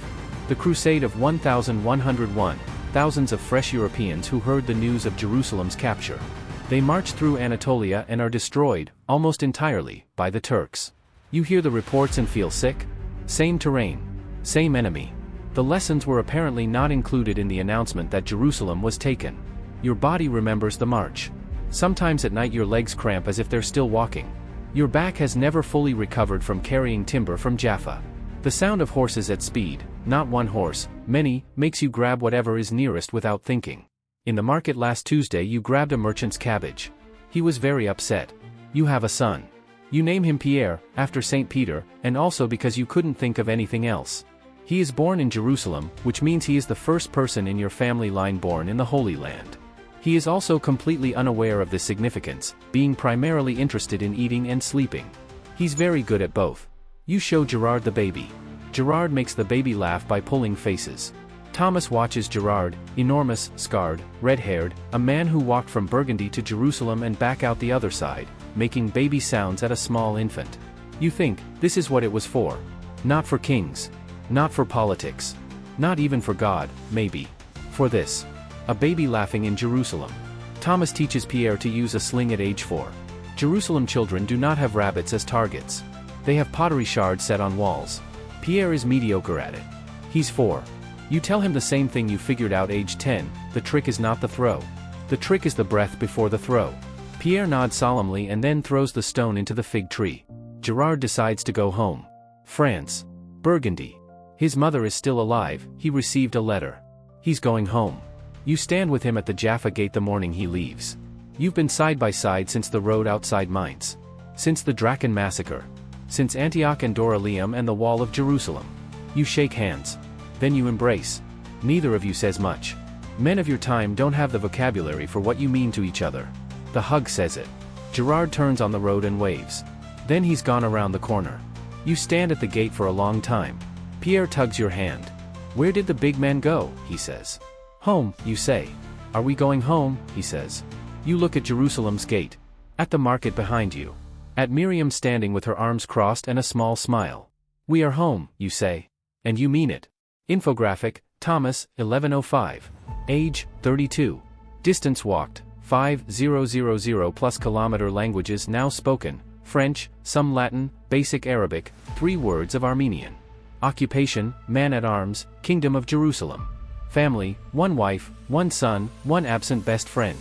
The Crusade of 1101, thousands of fresh Europeans who heard the news of Jerusalem's capture. They march through Anatolia and are destroyed, almost entirely, by the Turks. You hear the reports and feel sick? Same terrain. Same enemy. The lessons were apparently not included in the announcement that Jerusalem was taken. Your body remembers the march. Sometimes at night your legs cramp as if they're still walking. Your back has never fully recovered from carrying timber from Jaffa. The sound of horses at speed, not one horse, many, makes you grab whatever is nearest without thinking. In the market last Tuesday you grabbed a merchant's cabbage. He was very upset. You have a son. You name him Pierre, after St. Peter, and also because you couldn't think of anything else. He is born in Jerusalem, which means he is the first person in your family line born in the Holy Land. He is also completely unaware of this significance, being primarily interested in eating and sleeping. He's very good at both. You show Gerard the baby. Gerard makes the baby laugh by pulling faces. Thomas watches Gerard, enormous, scarred, red-haired, a man who walked from Burgundy to Jerusalem and back out the other side, making baby sounds at a small infant. You think, this is what it was for. Not for kings. Not for politics. Not even for God, maybe. For this. A baby laughing in Jerusalem. Thomas teaches Pierre to use a sling at age 4. Jerusalem children do not have rabbits as targets. They have pottery shards set on walls. Pierre is mediocre at it. He's 4. You tell him the same thing you figured out age 10, the trick is not the throw. The trick is the breath before the throw. Pierre nods solemnly and then throws the stone into the fig tree. Gerard decides to go home. France. Burgundy. His mother is still alive, he received a letter. He's going home. You stand with him at the Jaffa gate the morning he leaves. You've been side by side since the road outside Mainz. Since the Dracon massacre. Since Antioch and Dorylaeum and the wall of Jerusalem. You shake hands. Then you embrace. Neither of you says much. Men of your time don't have the vocabulary for what you mean to each other. The hug says it. Gerard turns on the road and waves. Then he's gone around the corner. You stand at the gate for a long time. Pierre tugs your hand. Where did the big man go? He says. Home, you say. Are we going home? He says. You look at Jerusalem's gate. At the market behind you. At Miriam standing with her arms crossed and a small smile. We are home, you say. And you mean it. Infographic, Thomas, 1105. Age, 32. Distance walked, 5,000 plus kilometer. Languages now spoken, French, some Latin, basic Arabic, 3 words of Armenian. Occupation, man-at-arms, Kingdom of Jerusalem. Family, 1 wife, 1 son, 1 absent best friend.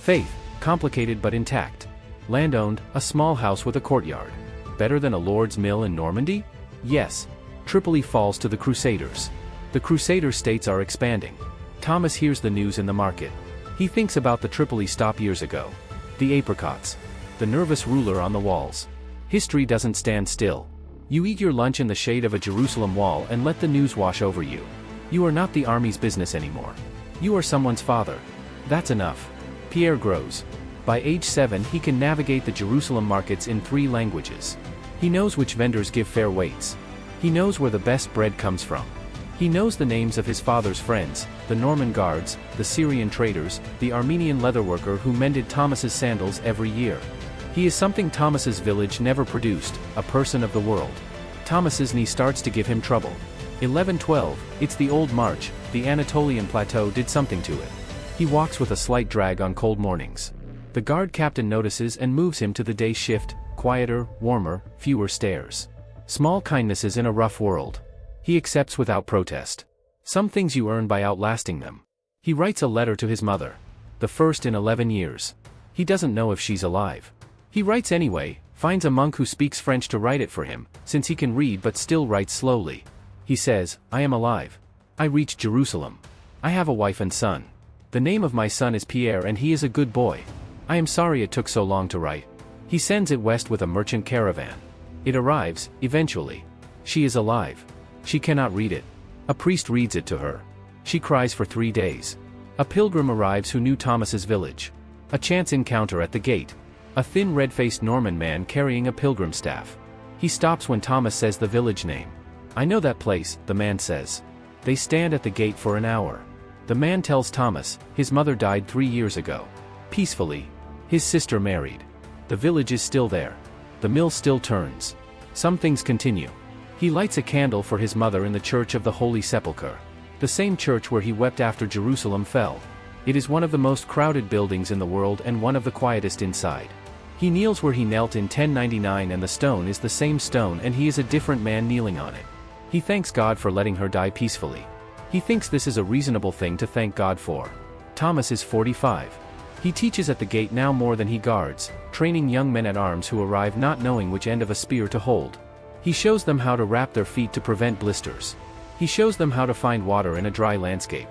Faith, complicated but intact. Land owned, a small house with a courtyard. Better than a lord's mill in Normandy? Yes. Tripoli falls to the Crusaders. The Crusader states are expanding. Thomas hears the news in the market. He thinks about the Tripoli stop years ago. The apricots. The nervous ruler on the walls. History doesn't stand still. You eat your lunch in the shade of a Jerusalem wall and let the news wash over you. You are not the army's business anymore. You are someone's father. That's enough. Pierre grows. By age 7 he can navigate the Jerusalem markets in 3 languages. He knows which vendors give fair weights. He knows where the best bread comes from. He knows the names of his father's friends, the Norman guards, the Syrian traders, the Armenian leatherworker who mended Thomas's sandals every year. He is something Thomas's village never produced, a person of the world. Thomas's knee starts to give him trouble. 1112, it's the old march, the Anatolian plateau did something to it. He walks with a slight drag on cold mornings. The guard captain notices and moves him to the day shift, quieter, warmer, fewer stairs. Small kindnesses in a rough world. He accepts without protest. Some things you earn by outlasting them. He writes a letter to his mother. The first in 11 years. He doesn't know if she's alive. He writes anyway, finds a monk who speaks French to write it for him, since he can read but still writes slowly. He says, I am alive. I reached Jerusalem. I have a wife and son. The name of my son is Pierre and he is a good boy. I am sorry it took so long to write. He sends it west with a merchant caravan. It arrives, eventually. She is alive. She cannot read it. A priest reads it to her. She cries for 3 days. A pilgrim arrives who knew Thomas's village. A chance encounter at the gate. A thin red-faced Norman man carrying a pilgrim staff. He stops when Thomas says the village name. "I know that place," the man says. They stand at the gate for an hour. The man tells Thomas, his mother died 3 years ago. Peacefully. His sister married. The village is still there. The mill still turns. Some things continue. He lights a candle for his mother in the Church of the Holy Sepulchre. The same church where he wept after Jerusalem fell. It is one of the most crowded buildings in the world and one of the quietest inside. He kneels where he knelt in 1099 and the stone is the same stone and he is a different man kneeling on it. He thanks God for letting her die peacefully. He thinks this is a reasonable thing to thank God for. Thomas is 45. He teaches at the gate now more than he guards, training young men at arms who arrive not knowing which end of a spear to hold. He shows them how to wrap their feet to prevent blisters. He shows them how to find water in a dry landscape.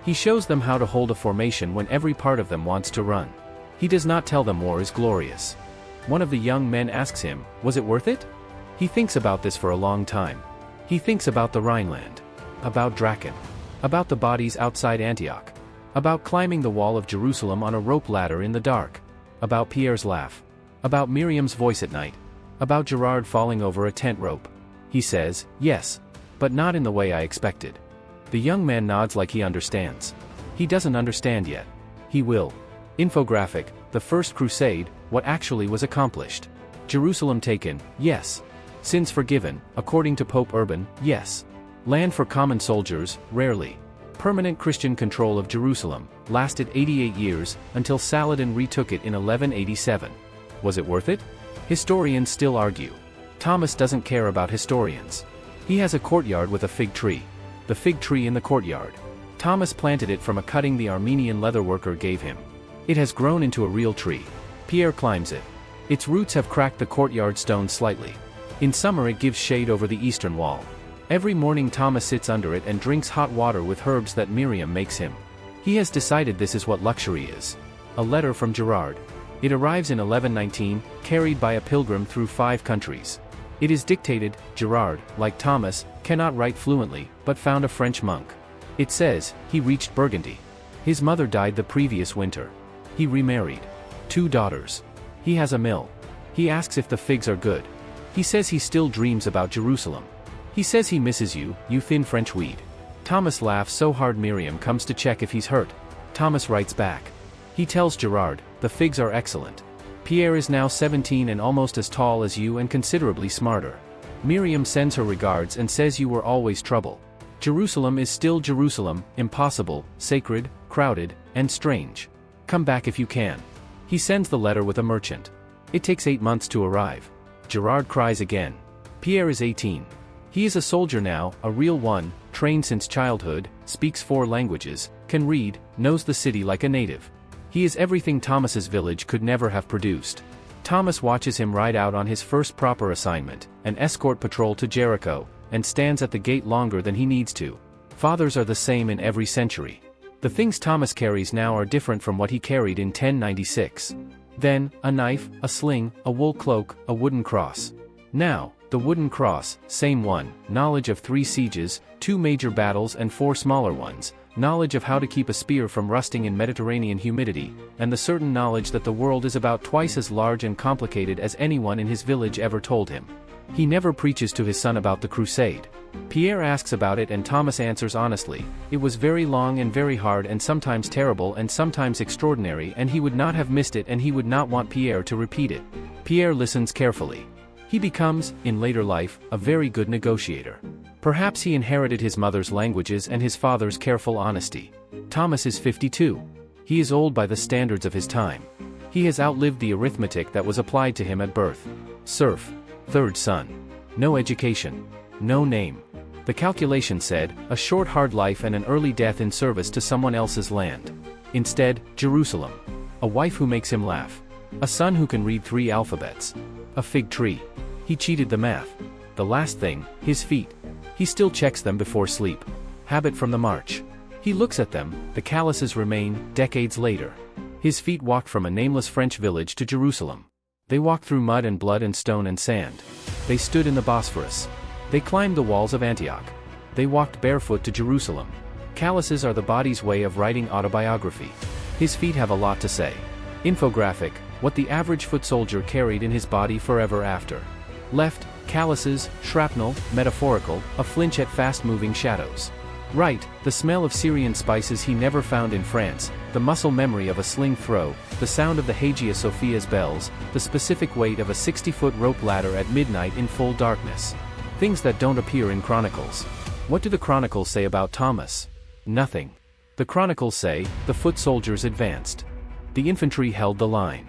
He shows them how to hold a formation when every part of them wants to run. He does not tell them war is glorious. One of the young men asks him, "Was it worth it?" He thinks about this for a long time. He thinks about the Rhineland. About Dracon. About the bodies outside Antioch. About climbing the wall of Jerusalem on a rope ladder in the dark. About Pierre's laugh. About Miriam's voice at night. About Gerard falling over a tent rope. He says, "Yes. But not in the way I expected." The young man nods like he understands. He doesn't understand yet. He will. Infographic, the First Crusade, what actually was accomplished. Jerusalem taken, yes. Sins forgiven, according to Pope Urban, yes. Land for common soldiers, rarely. Permanent Christian control of Jerusalem, lasted 88 years, until Saladin retook it in 1187. Was it worth it? Historians still argue. Thomas doesn't care about historians. He has a courtyard with a fig tree. The fig tree in the courtyard. Thomas planted it from a cutting the Armenian leatherworker gave him. It has grown into a real tree. Pierre climbs it. Its roots have cracked the courtyard stone slightly. In summer it gives shade over the eastern wall. Every morning Thomas sits under it and drinks hot water with herbs that Miriam makes him. He has decided this is what luxury is. A letter from Gerard. It arrives in 1119, carried by a pilgrim through 5 countries. It is dictated. Gerard, like Thomas, cannot write fluently, but found a French monk. It says, he reached Burgundy. His mother died the previous winter. He remarried. 2 daughters. He has a mill. He asks if the figs are good. He says he still dreams about Jerusalem. He says he misses you, you thin French weed. Thomas laughs so hard Miriam comes to check if he's hurt. Thomas writes back. He tells Gerard, the figs are excellent. Pierre is now 17 and almost as tall as you and considerably smarter. Miriam sends her regards and says you were always trouble. Jerusalem is still Jerusalem, impossible, sacred, crowded, and strange. Come back if you can. He sends the letter with a merchant. It takes 8 months to arrive. Gerard cries again. Pierre is 18. He is a soldier now, a real one, trained since childhood, speaks 4 languages, can read, knows the city like a native. He is everything Thomas's village could never have produced. Thomas watches him ride out on his first proper assignment, an escort patrol to Jericho, and stands at the gate longer than he needs to. Fathers are the same in every century. The things Thomas carries now are different from what he carried in 1096. Then, a knife, a sling, a wool cloak, a wooden cross. Now, the wooden cross, same one, knowledge of 3 sieges, 2 major battles and 4 smaller ones, knowledge of how to keep a spear from rusting in Mediterranean humidity, and the certain knowledge that the world is about twice as large and complicated as anyone in his village ever told him. He never preaches to his son about the crusade. Pierre asks about it and Thomas answers honestly, it was very long and very hard and sometimes terrible and sometimes extraordinary and he would not have missed it and he would not want Pierre to repeat it. Pierre listens carefully. He becomes, in later life, a very good negotiator. Perhaps he inherited his mother's languages and his father's careful honesty. Thomas is 52. He is old by the standards of his time. He has outlived the arithmetic that was applied to him at birth. Serf. 3rd son. No education. No name. The calculation said, a short hard life and an early death in service to someone else's land. Instead, Jerusalem. A wife who makes him laugh. A son who can read 3 alphabets. A fig tree. He cheated the math. The last thing, his feet. He still checks them before sleep. Habit from the march. He looks at them, the calluses remain, decades later. His feet walked from a nameless French village to Jerusalem. They walked through mud and blood and stone and sand. They stood in the Bosphorus. They climbed the walls of Antioch. They walked barefoot to Jerusalem. Calluses are the body's way of writing autobiography. His feet have a lot to say. Infographic, what the average foot soldier carried in his body forever after. Left, calluses, shrapnel, metaphorical, a flinch at fast-moving shadows. Right, the smell of Syrian spices he never found in France, the muscle memory of a sling throw, the sound of the Hagia Sophia's bells, the specific weight of a 60-foot rope ladder at midnight in full darkness. Things that don't appear in chronicles. What do the chronicles say about Thomas? Nothing. The chronicles say, the foot soldiers advanced. The infantry held the line.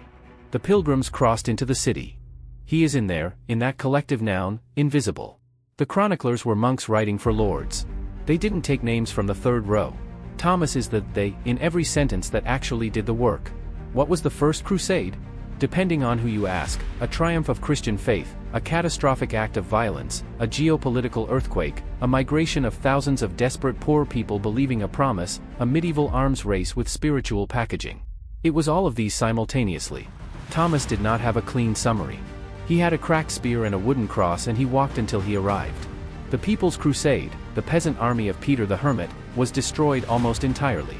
The pilgrims crossed into the city. He is in there, in that collective noun, invisible. The chroniclers were monks writing for lords. They didn't take names from the third row. Thomas is the they in every sentence that actually did the work. What was the First Crusade? Depending on who you ask, a triumph of Christian faith, a catastrophic act of violence, a geopolitical earthquake, a migration of thousands of desperate poor people believing a promise, a medieval arms race with spiritual packaging. It was all of these simultaneously. Thomas did not have a clean summary. He had a cracked spear and a wooden cross, and he walked until he arrived. The People's Crusade, the peasant army of Peter the Hermit, was destroyed almost entirely.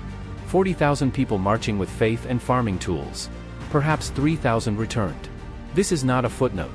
40,000 people marching with faith and farming tools. Perhaps 3,000 returned. This is not a footnote.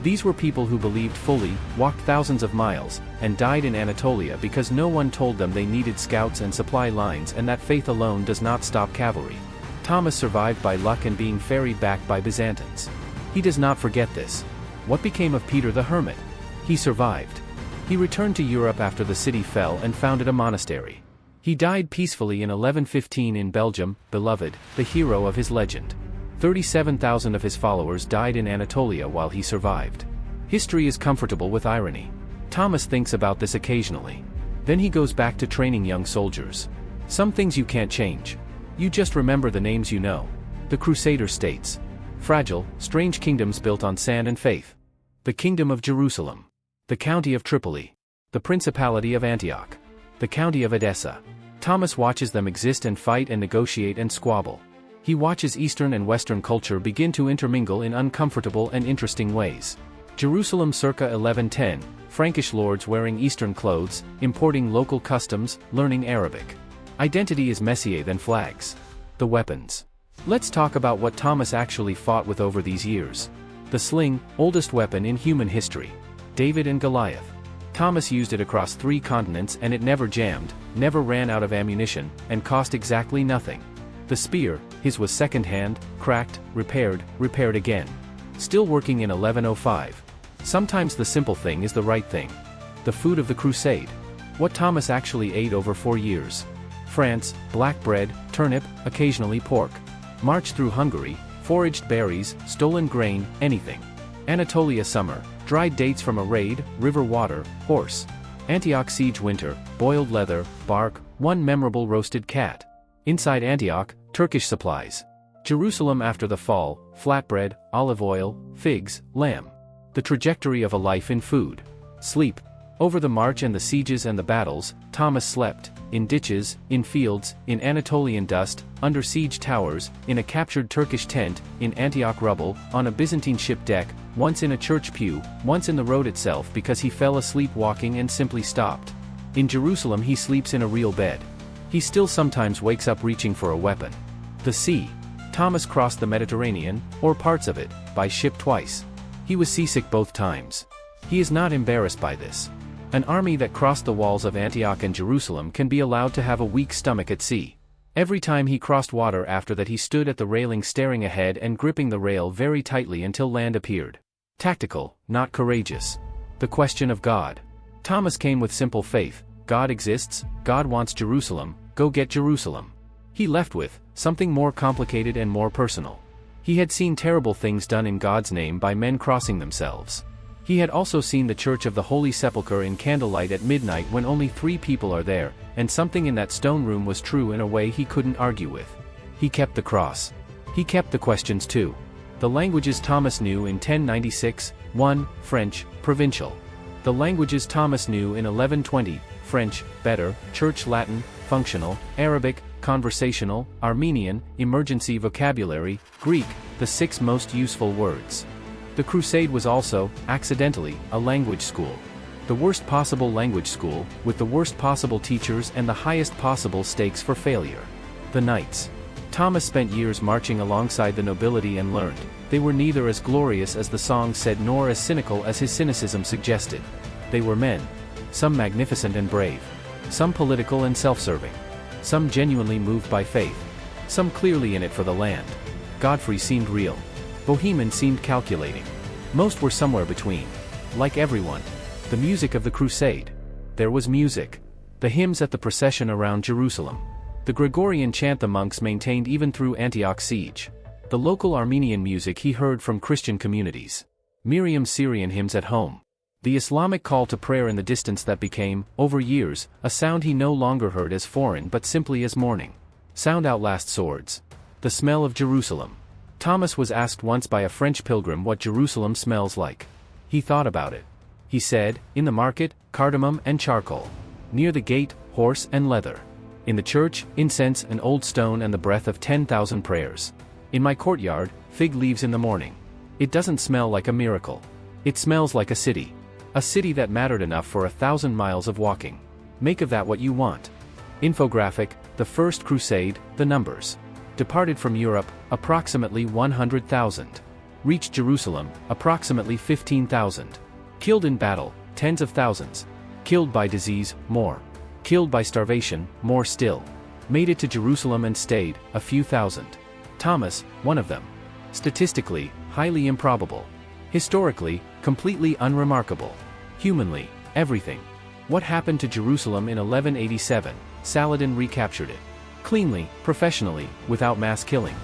These were people who believed fully, walked thousands of miles, and died in Anatolia because no one told them they needed scouts and supply lines, and that faith alone does not stop cavalry. Thomas survived by luck and being ferried back by Byzantines. He does not forget this. What became of Peter the Hermit? He survived. He returned to Europe after the city fell and founded a monastery. He died peacefully in 1115 in Belgium, beloved, the hero of his legend. 37,000 of his followers died in Anatolia while he survived. History is comfortable with irony. Thomas thinks about this occasionally. Then he goes back to training young soldiers. Some things you can't change. You just remember the names you know. The Crusader states. Fragile, strange kingdoms built on sand and faith. The Kingdom of Jerusalem. The County of Tripoli. The Principality of Antioch. The County of Edessa. Thomas watches them exist and fight and negotiate and squabble. He watches Eastern and Western culture begin to intermingle in uncomfortable and interesting ways. Jerusalem circa 1110, Frankish lords wearing Eastern clothes, importing local customs, learning Arabic. Identity is messier than flags. The weapons. Let's talk about what Thomas actually fought with over these years. The sling, oldest weapon in human history. David and Goliath. Thomas used it across 3 continents and it never jammed, never ran out of ammunition, and cost exactly nothing. The spear, his was second-hand, cracked, repaired again. Still working in 1105. Sometimes the simple thing is the right thing. The food of the crusade. What Thomas actually ate over 4 years. France, black bread, turnip, occasionally pork. Marched through Hungary, foraged berries, stolen grain, anything. Anatolia summer, dried dates from a raid, river water, horse. Antioch siege winter, boiled leather, bark, one memorable roasted cat. Inside Antioch, Turkish supplies. Jerusalem after the fall, flatbread, olive oil, figs, lamb. The trajectory of a life in food. Sleep. Over the march and the sieges and the battles, Thomas slept, in ditches, in fields, in Anatolian dust, under siege towers, in a captured Turkish tent, in Antioch rubble, on a Byzantine ship deck, once in a church pew, once in the road itself because he fell asleep walking and simply stopped. In Jerusalem he sleeps in a real bed. He still sometimes wakes up reaching for a weapon. The sea. Thomas crossed the Mediterranean, or parts of it, by ship twice. He was seasick both times. He is not embarrassed by this. An army that crossed the walls of Antioch and Jerusalem can be allowed to have a weak stomach at sea. Every time he crossed water after that he stood at the railing staring ahead and gripping the rail very tightly until land appeared. Tactical, not courageous. The question of God. Thomas came with simple faith. God exists, God wants Jerusalem, go get Jerusalem. He left with something more complicated and more personal. He had seen terrible things done in God's name by men crossing themselves. He had also seen the Church of the Holy Sepulchre in candlelight at midnight when only 3 people are there, and something in that stone room was true in a way he couldn't argue with. He kept the cross. He kept the questions too. The languages Thomas knew in 1096, 1, French, provincial. The languages Thomas knew in 1120, French, better, Church Latin, functional, Arabic, conversational, Armenian, emergency vocabulary, Greek, the 6 most useful words. The Crusade was also, accidentally, a language school. The worst possible language school, with the worst possible teachers and the highest possible stakes for failure. The Knights. Thomas spent years marching alongside the nobility and learned, they were neither as glorious as the song said nor as cynical as his cynicism suggested. They were men. Some magnificent and brave. Some political and self-serving. Some genuinely moved by faith. Some clearly in it for the land. Godfrey seemed real. Bohemond seemed calculating. Most were somewhere between. Like everyone. The music of the Crusade. There was music. The hymns at the procession around Jerusalem. The Gregorian chant the monks maintained even through Antioch's siege. The local Armenian music he heard from Christian communities. Miriam's Syrian hymns at home. The Islamic call to prayer in the distance that became, over years, a sound he no longer heard as foreign but simply as mourning. Sound outlasts swords. The smell of Jerusalem. Thomas was asked once by a French pilgrim what Jerusalem smells like. He thought about it. He said, in the market, cardamom and charcoal. Near the gate, horse and leather. In the church, incense and old stone and the breath of 10,000 prayers. In my courtyard, fig leaves in the morning. It doesn't smell like a miracle. It smells like a city. A city that mattered enough for 1,000 miles of walking. Make of that what you want. Infographic, the First Crusade, the numbers. Departed from Europe, approximately 100,000. Reached Jerusalem, approximately 15,000. Killed in battle, tens of thousands. Killed by disease, more. Killed by starvation, more still. Made it to Jerusalem and stayed, a few thousand. Thomas, one of them. Statistically, highly improbable. Historically, completely unremarkable. Humanly, everything. What happened to Jerusalem in 1187? Saladin recaptured it. Cleanly, professionally, without mass killing.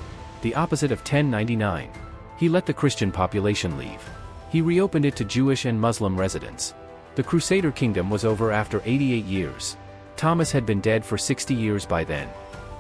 The opposite of 1099. He let the Christian population leave. He reopened it to Jewish and Muslim residents. The Crusader kingdom was over after 88 years. Thomas had been dead for 60 years by then.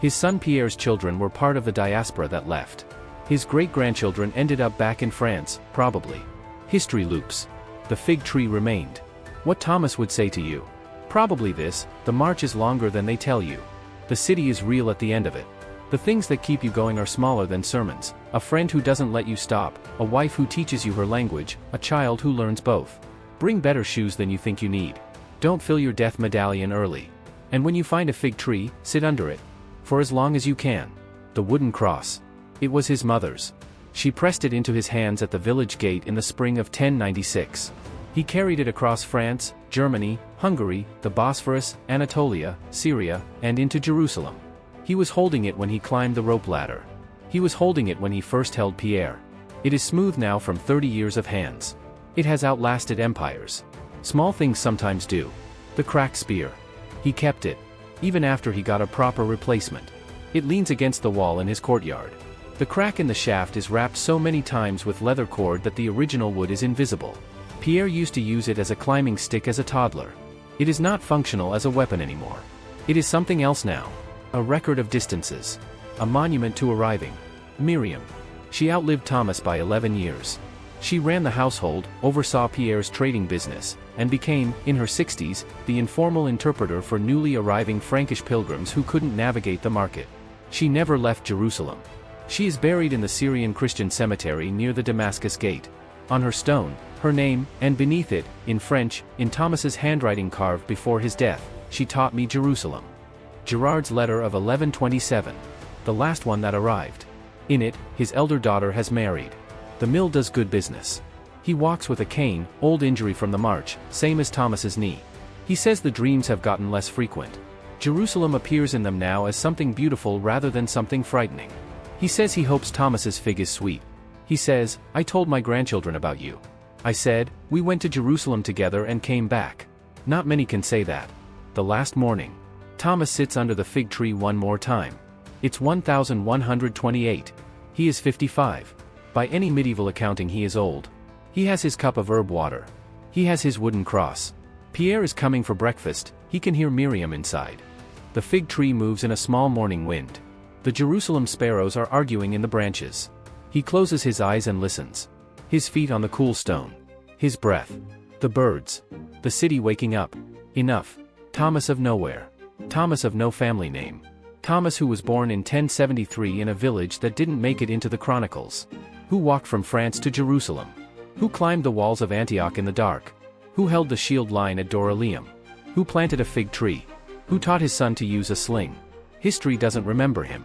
His son Pierre's children were part of the diaspora that left. His great-grandchildren ended up back in France, probably. History loops. The fig tree remained. What Thomas would say to you? Probably this: the march is longer than they tell you. The city is real at the end of it. The things that keep you going are smaller than sermons, a friend who doesn't let you stop, a wife who teaches you her language, a child who learns both. Bring better shoes than you think you need. Don't fill your death medallion early. And when you find a fig tree, sit under it. For as long as you can. The wooden cross. It was his mother's. She pressed it into his hands at the village gate in the spring of 1096. He carried it across France, Germany, Hungary, the Bosphorus, Anatolia, Syria, and into Jerusalem. He was holding it when he climbed the rope ladder. He was holding it when he first held Pierre. It is smooth now from 30 years of hands. It has outlasted empires. Small things sometimes do. The cracked spear. He kept it. Even after he got a proper replacement. It leans against the wall in his courtyard. The crack in the shaft is wrapped so many times with leather cord that the original wood is invisible. Pierre used to use it as a climbing stick as a toddler. It is not functional as a weapon anymore. It is something else now. A record of distances. A monument to arriving. Miriam. She outlived Thomas by 11 years. She ran the household, oversaw Pierre's trading business, and became, in her 60s, the informal interpreter for newly arriving Frankish pilgrims who couldn't navigate the market. She never left Jerusalem. She is buried in the Syrian Christian cemetery near the Damascus Gate. On her stone, her name, and beneath it, in French, in Thomas's handwriting carved before his death, "She taught me Jerusalem." Gerard's letter of 1127. The last one that arrived. In it, his elder daughter has married. The mill does good business. He walks with a cane, old injury from the march, same as Thomas's knee. He says the dreams have gotten less frequent. Jerusalem appears in them now as something beautiful rather than something frightening. He says he hopes Thomas's fig is sweet. He says, "I told my grandchildren about you. I said, we went to Jerusalem together and came back." Not many can say that. The last morning. Thomas sits under the fig tree one more time. It's 1128. He is 55. By any medieval accounting he is old. He has his cup of herb water. He has his wooden cross. Pierre is coming for breakfast, he can hear Miriam inside. The fig tree moves in a small morning wind. The Jerusalem sparrows are arguing in the branches. He closes his eyes and listens. His feet on the cool stone. His breath. The birds. The city waking up. Enough. Thomas of nowhere. Thomas of no family name. Thomas who was born in 1073 in a village that didn't make it into the chronicles. Who walked from France to Jerusalem. Who climbed the walls of Antioch in the dark. Who held the shield line at Dorylaeum. Who planted a fig tree. Who taught his son to use a sling. History doesn't remember him.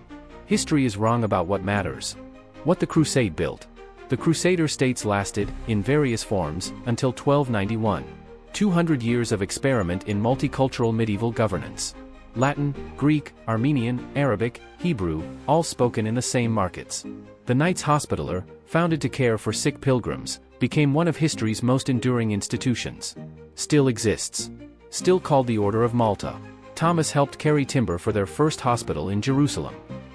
History is wrong about what matters. What the Crusade built. The Crusader states lasted, in various forms, until 1291. 200 years of experiment in multicultural medieval governance. Latin, Greek, Armenian, Arabic, Hebrew, all spoken in the same markets. The Knights Hospitaller, founded to care for sick pilgrims, became one of history's most enduring institutions. Still exists. Still called the Order of Malta. Thomas helped carry timber for their first hospital in Jerusalem.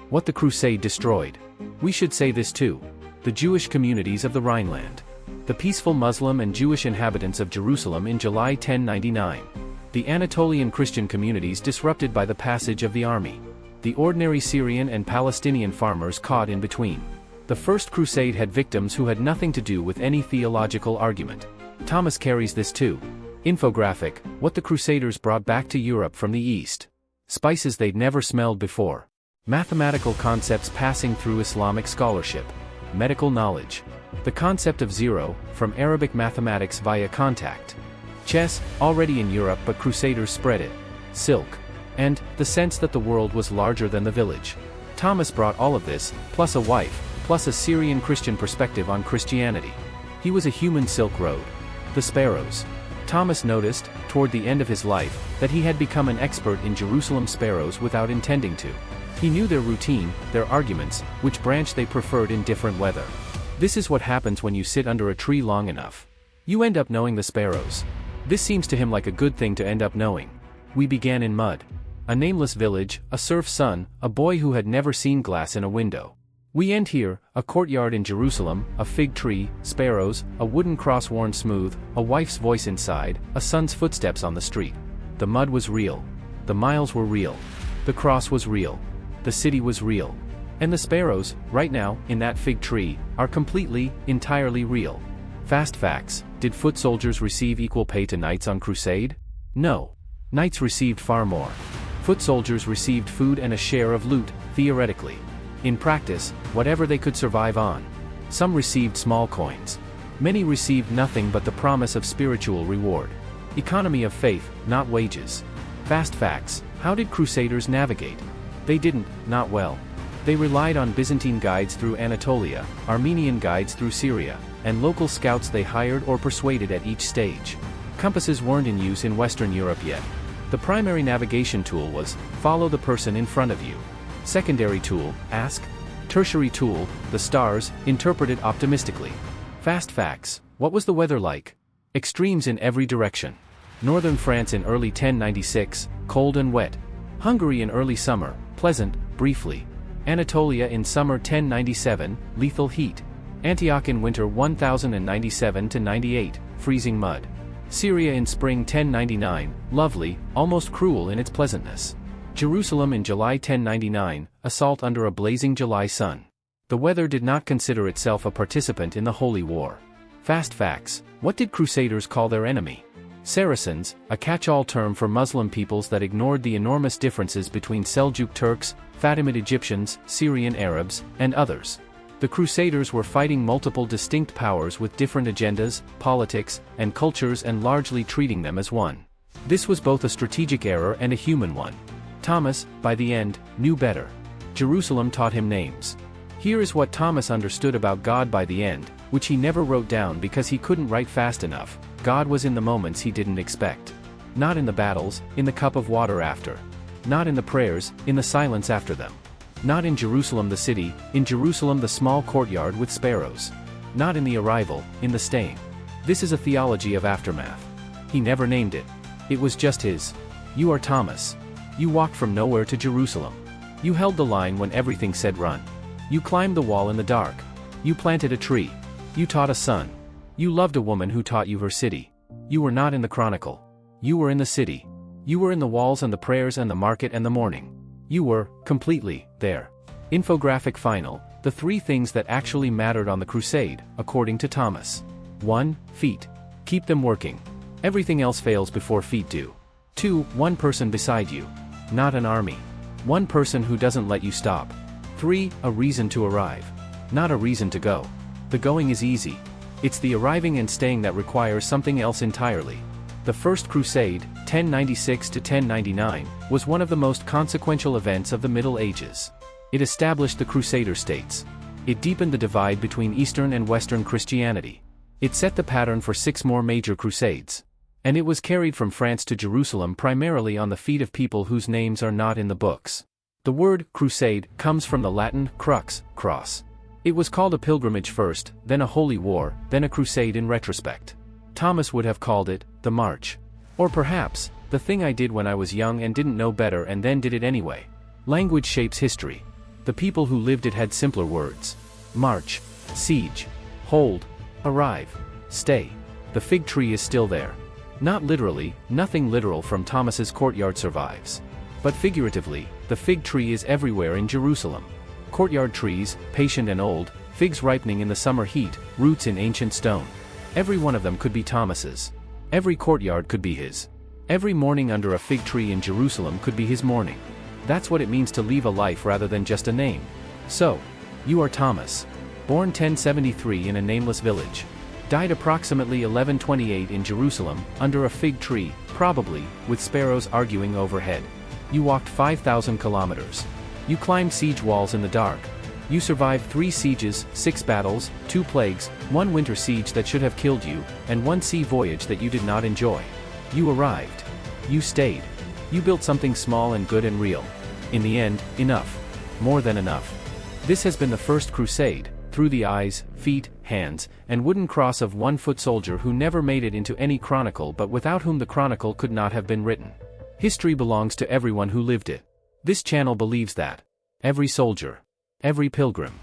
What the Crusade destroyed. We should say this too. The Jewish communities of the Rhineland. The peaceful Muslim and Jewish inhabitants of Jerusalem in July 1099. The Anatolian Christian communities disrupted by the passage of the army. The ordinary Syrian and Palestinian farmers caught in between. The First Crusade had victims who had nothing to do with any theological argument. Thomas carries this too. Infographic, what the Crusaders brought back to Europe from the East. Spices they'd never smelled before. Mathematical concepts passing through Islamic scholarship. Medical knowledge. The concept of zero, from Arabic mathematics via contact. Chess, already in Europe but Crusaders spread it. Silk. And, the sense that the world was larger than the village. Thomas brought all of this, plus a wife, plus a Syrian Christian perspective on Christianity. He was a human Silk Road. The sparrows. Thomas noticed, toward the end of his life, that he had become an expert in Jerusalem sparrows without intending to. He knew their routine, their arguments, which branch they preferred in different weather. This is what happens when you sit under a tree long enough. You end up knowing the sparrows. This seems to him like a good thing to end up knowing. We began in mud. A nameless village, a serf's son, a boy who had never seen glass in a window. We end here, a courtyard in Jerusalem, a fig tree, sparrows, a wooden cross worn smooth, a wife's voice inside, a son's footsteps on the street. The mud was real. The miles were real. The cross was real. The city was real. And the sparrows, right now, in that fig tree, are completely, entirely real. Fast facts, did foot soldiers receive equal pay to knights on crusade? No. Knights received far more. Foot soldiers received food and a share of loot, theoretically. In practice, whatever they could survive on. Some received small coins. Many received nothing but the promise of spiritual reward. Economy of faith, not wages. Fast facts, how did Crusaders navigate? They didn't, not well. They relied on Byzantine guides through Anatolia, Armenian guides through Syria, and local scouts they hired or persuaded at each stage. Compasses weren't in use in Western Europe yet. The primary navigation tool was, follow the person in front of you. Secondary tool, ask. Tertiary tool, the stars, interpreted optimistically. Fast facts, what was the weather like? Extremes in every direction. Northern France in early 1096, cold and wet. Hungary in early summer, pleasant, briefly. Anatolia in summer 1097, lethal heat. Antioch in winter 1097–98, freezing mud. Syria in spring 1099, lovely, almost cruel in its pleasantness. Jerusalem in July 1099, assault under a blazing July sun. The weather did not consider itself a participant in the Holy War. Fast facts, what did Crusaders call their enemy? Saracens, a catch-all term for Muslim peoples that ignored the enormous differences between Seljuk Turks, Fatimid Egyptians, Syrian Arabs, and others. The Crusaders were fighting multiple distinct powers with different agendas, politics, and cultures and largely treating them as one. This was both a strategic error and a human one. Thomas, by the end, knew better. Jerusalem taught him names. Here is what Thomas understood about God by the end, which he never wrote down because he couldn't write fast enough. God was in the moments he didn't expect. Not in the battles, in the cup of water after. Not in the prayers, in the silence after them. Not in Jerusalem the city, in Jerusalem the small courtyard with sparrows. Not in the arrival, in the staying. This is a theology of aftermath. He never named it. It was just his. You are Thomas. You walked from nowhere to Jerusalem. You held the line when everything said run. You climbed the wall in the dark. You planted a tree. You taught a son. You loved a woman who taught you her city. You were not in the chronicle. You were in the city. You were in the walls and the prayers and the market and the morning. You were, completely, there. Infographic final, the three things that actually mattered on the crusade, according to Thomas. 1. Feet. Keep them working. Everything else fails before feet do. 2. One person beside you. Not an army. One person who doesn't let you stop. 3. A reason to arrive. Not a reason to go. The going is easy. It's the arriving and staying that requires something else entirely. The First Crusade, 1096–1099, was one of the most consequential events of the Middle Ages. It established the Crusader states. It deepened the divide between Eastern and Western Christianity. It set the pattern for 6 more major crusades. And it was carried from France to Jerusalem primarily on the feet of people whose names are not in the books. The word crusade comes from the Latin crux, cross. It was called a pilgrimage first, then a holy war, then a crusade in retrospect. Thomas would have called it the march. Or perhaps, the thing I did when I was young and didn't know better and then did it anyway. Language shapes history. The people who lived it had simpler words. March, siege, hold, arrive, stay. The fig tree is still there. Not literally, nothing literal from Thomas's courtyard survives. But figuratively, the fig tree is everywhere in Jerusalem. Courtyard trees, patient and old, figs ripening in the summer heat, roots in ancient stone. Every one of them could be Thomas's. Every courtyard could be his. Every morning under a fig tree in Jerusalem could be his morning. That's what it means to leave a life rather than just a name. So, you are Thomas. Born 1073 in a nameless village. Died approximately 1128 in Jerusalem, under a fig tree, probably, with sparrows arguing overhead. You walked 5,000 kilometers. You climbed siege walls in the dark. You survived 3 sieges, 6 battles, 2 plagues, 1 winter siege that should have killed you, and 1 sea voyage that you did not enjoy. You arrived. You stayed. You built something small and good and real. In the end, enough. More than enough. This has been the First Crusade, through the eyes, feet, hands, and wooden cross of one foot soldier who never made it into any chronicle but without whom the chronicle could not have been written. History belongs to everyone who lived it. This channel believes that. Every soldier. Every pilgrim.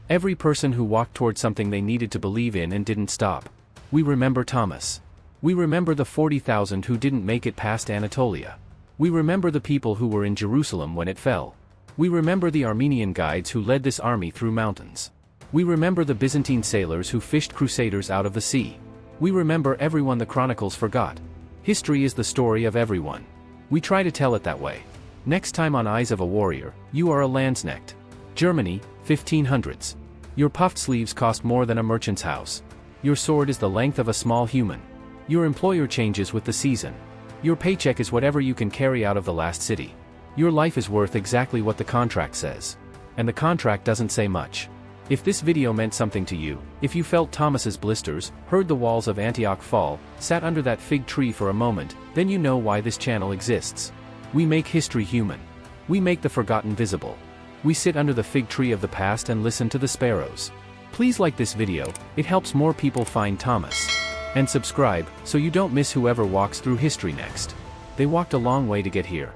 Every person who walked toward something they needed to believe in and didn't stop. We remember Thomas. We remember the 40,000 who didn't make it past Anatolia. We remember the people who were in Jerusalem when it fell. We remember the Armenian guides who led this army through mountains. We remember the Byzantine sailors who fished crusaders out of the sea. We remember everyone the chronicles forgot. History is the story of everyone. We try to tell it that way. Next time on Eyes of a Warrior, you are a Landsknecht. Germany, 1500s. Your puffed sleeves cost more than a merchant's house. Your sword is the length of a small human. Your employer changes with the season. Your paycheck is whatever you can carry out of the last city. Your life is worth exactly what the contract says. And the contract doesn't say much. If this video meant something to you, if you felt Thomas's blisters, heard the walls of Antioch fall, sat under that fig tree for a moment, then you know why this channel exists. We make history human. We make the forgotten visible. We sit under the fig tree of the past and listen to the sparrows. Please like this video, it helps more people find Thomas. And subscribe, so you don't miss whoever walks through history next. They walked a long way to get here.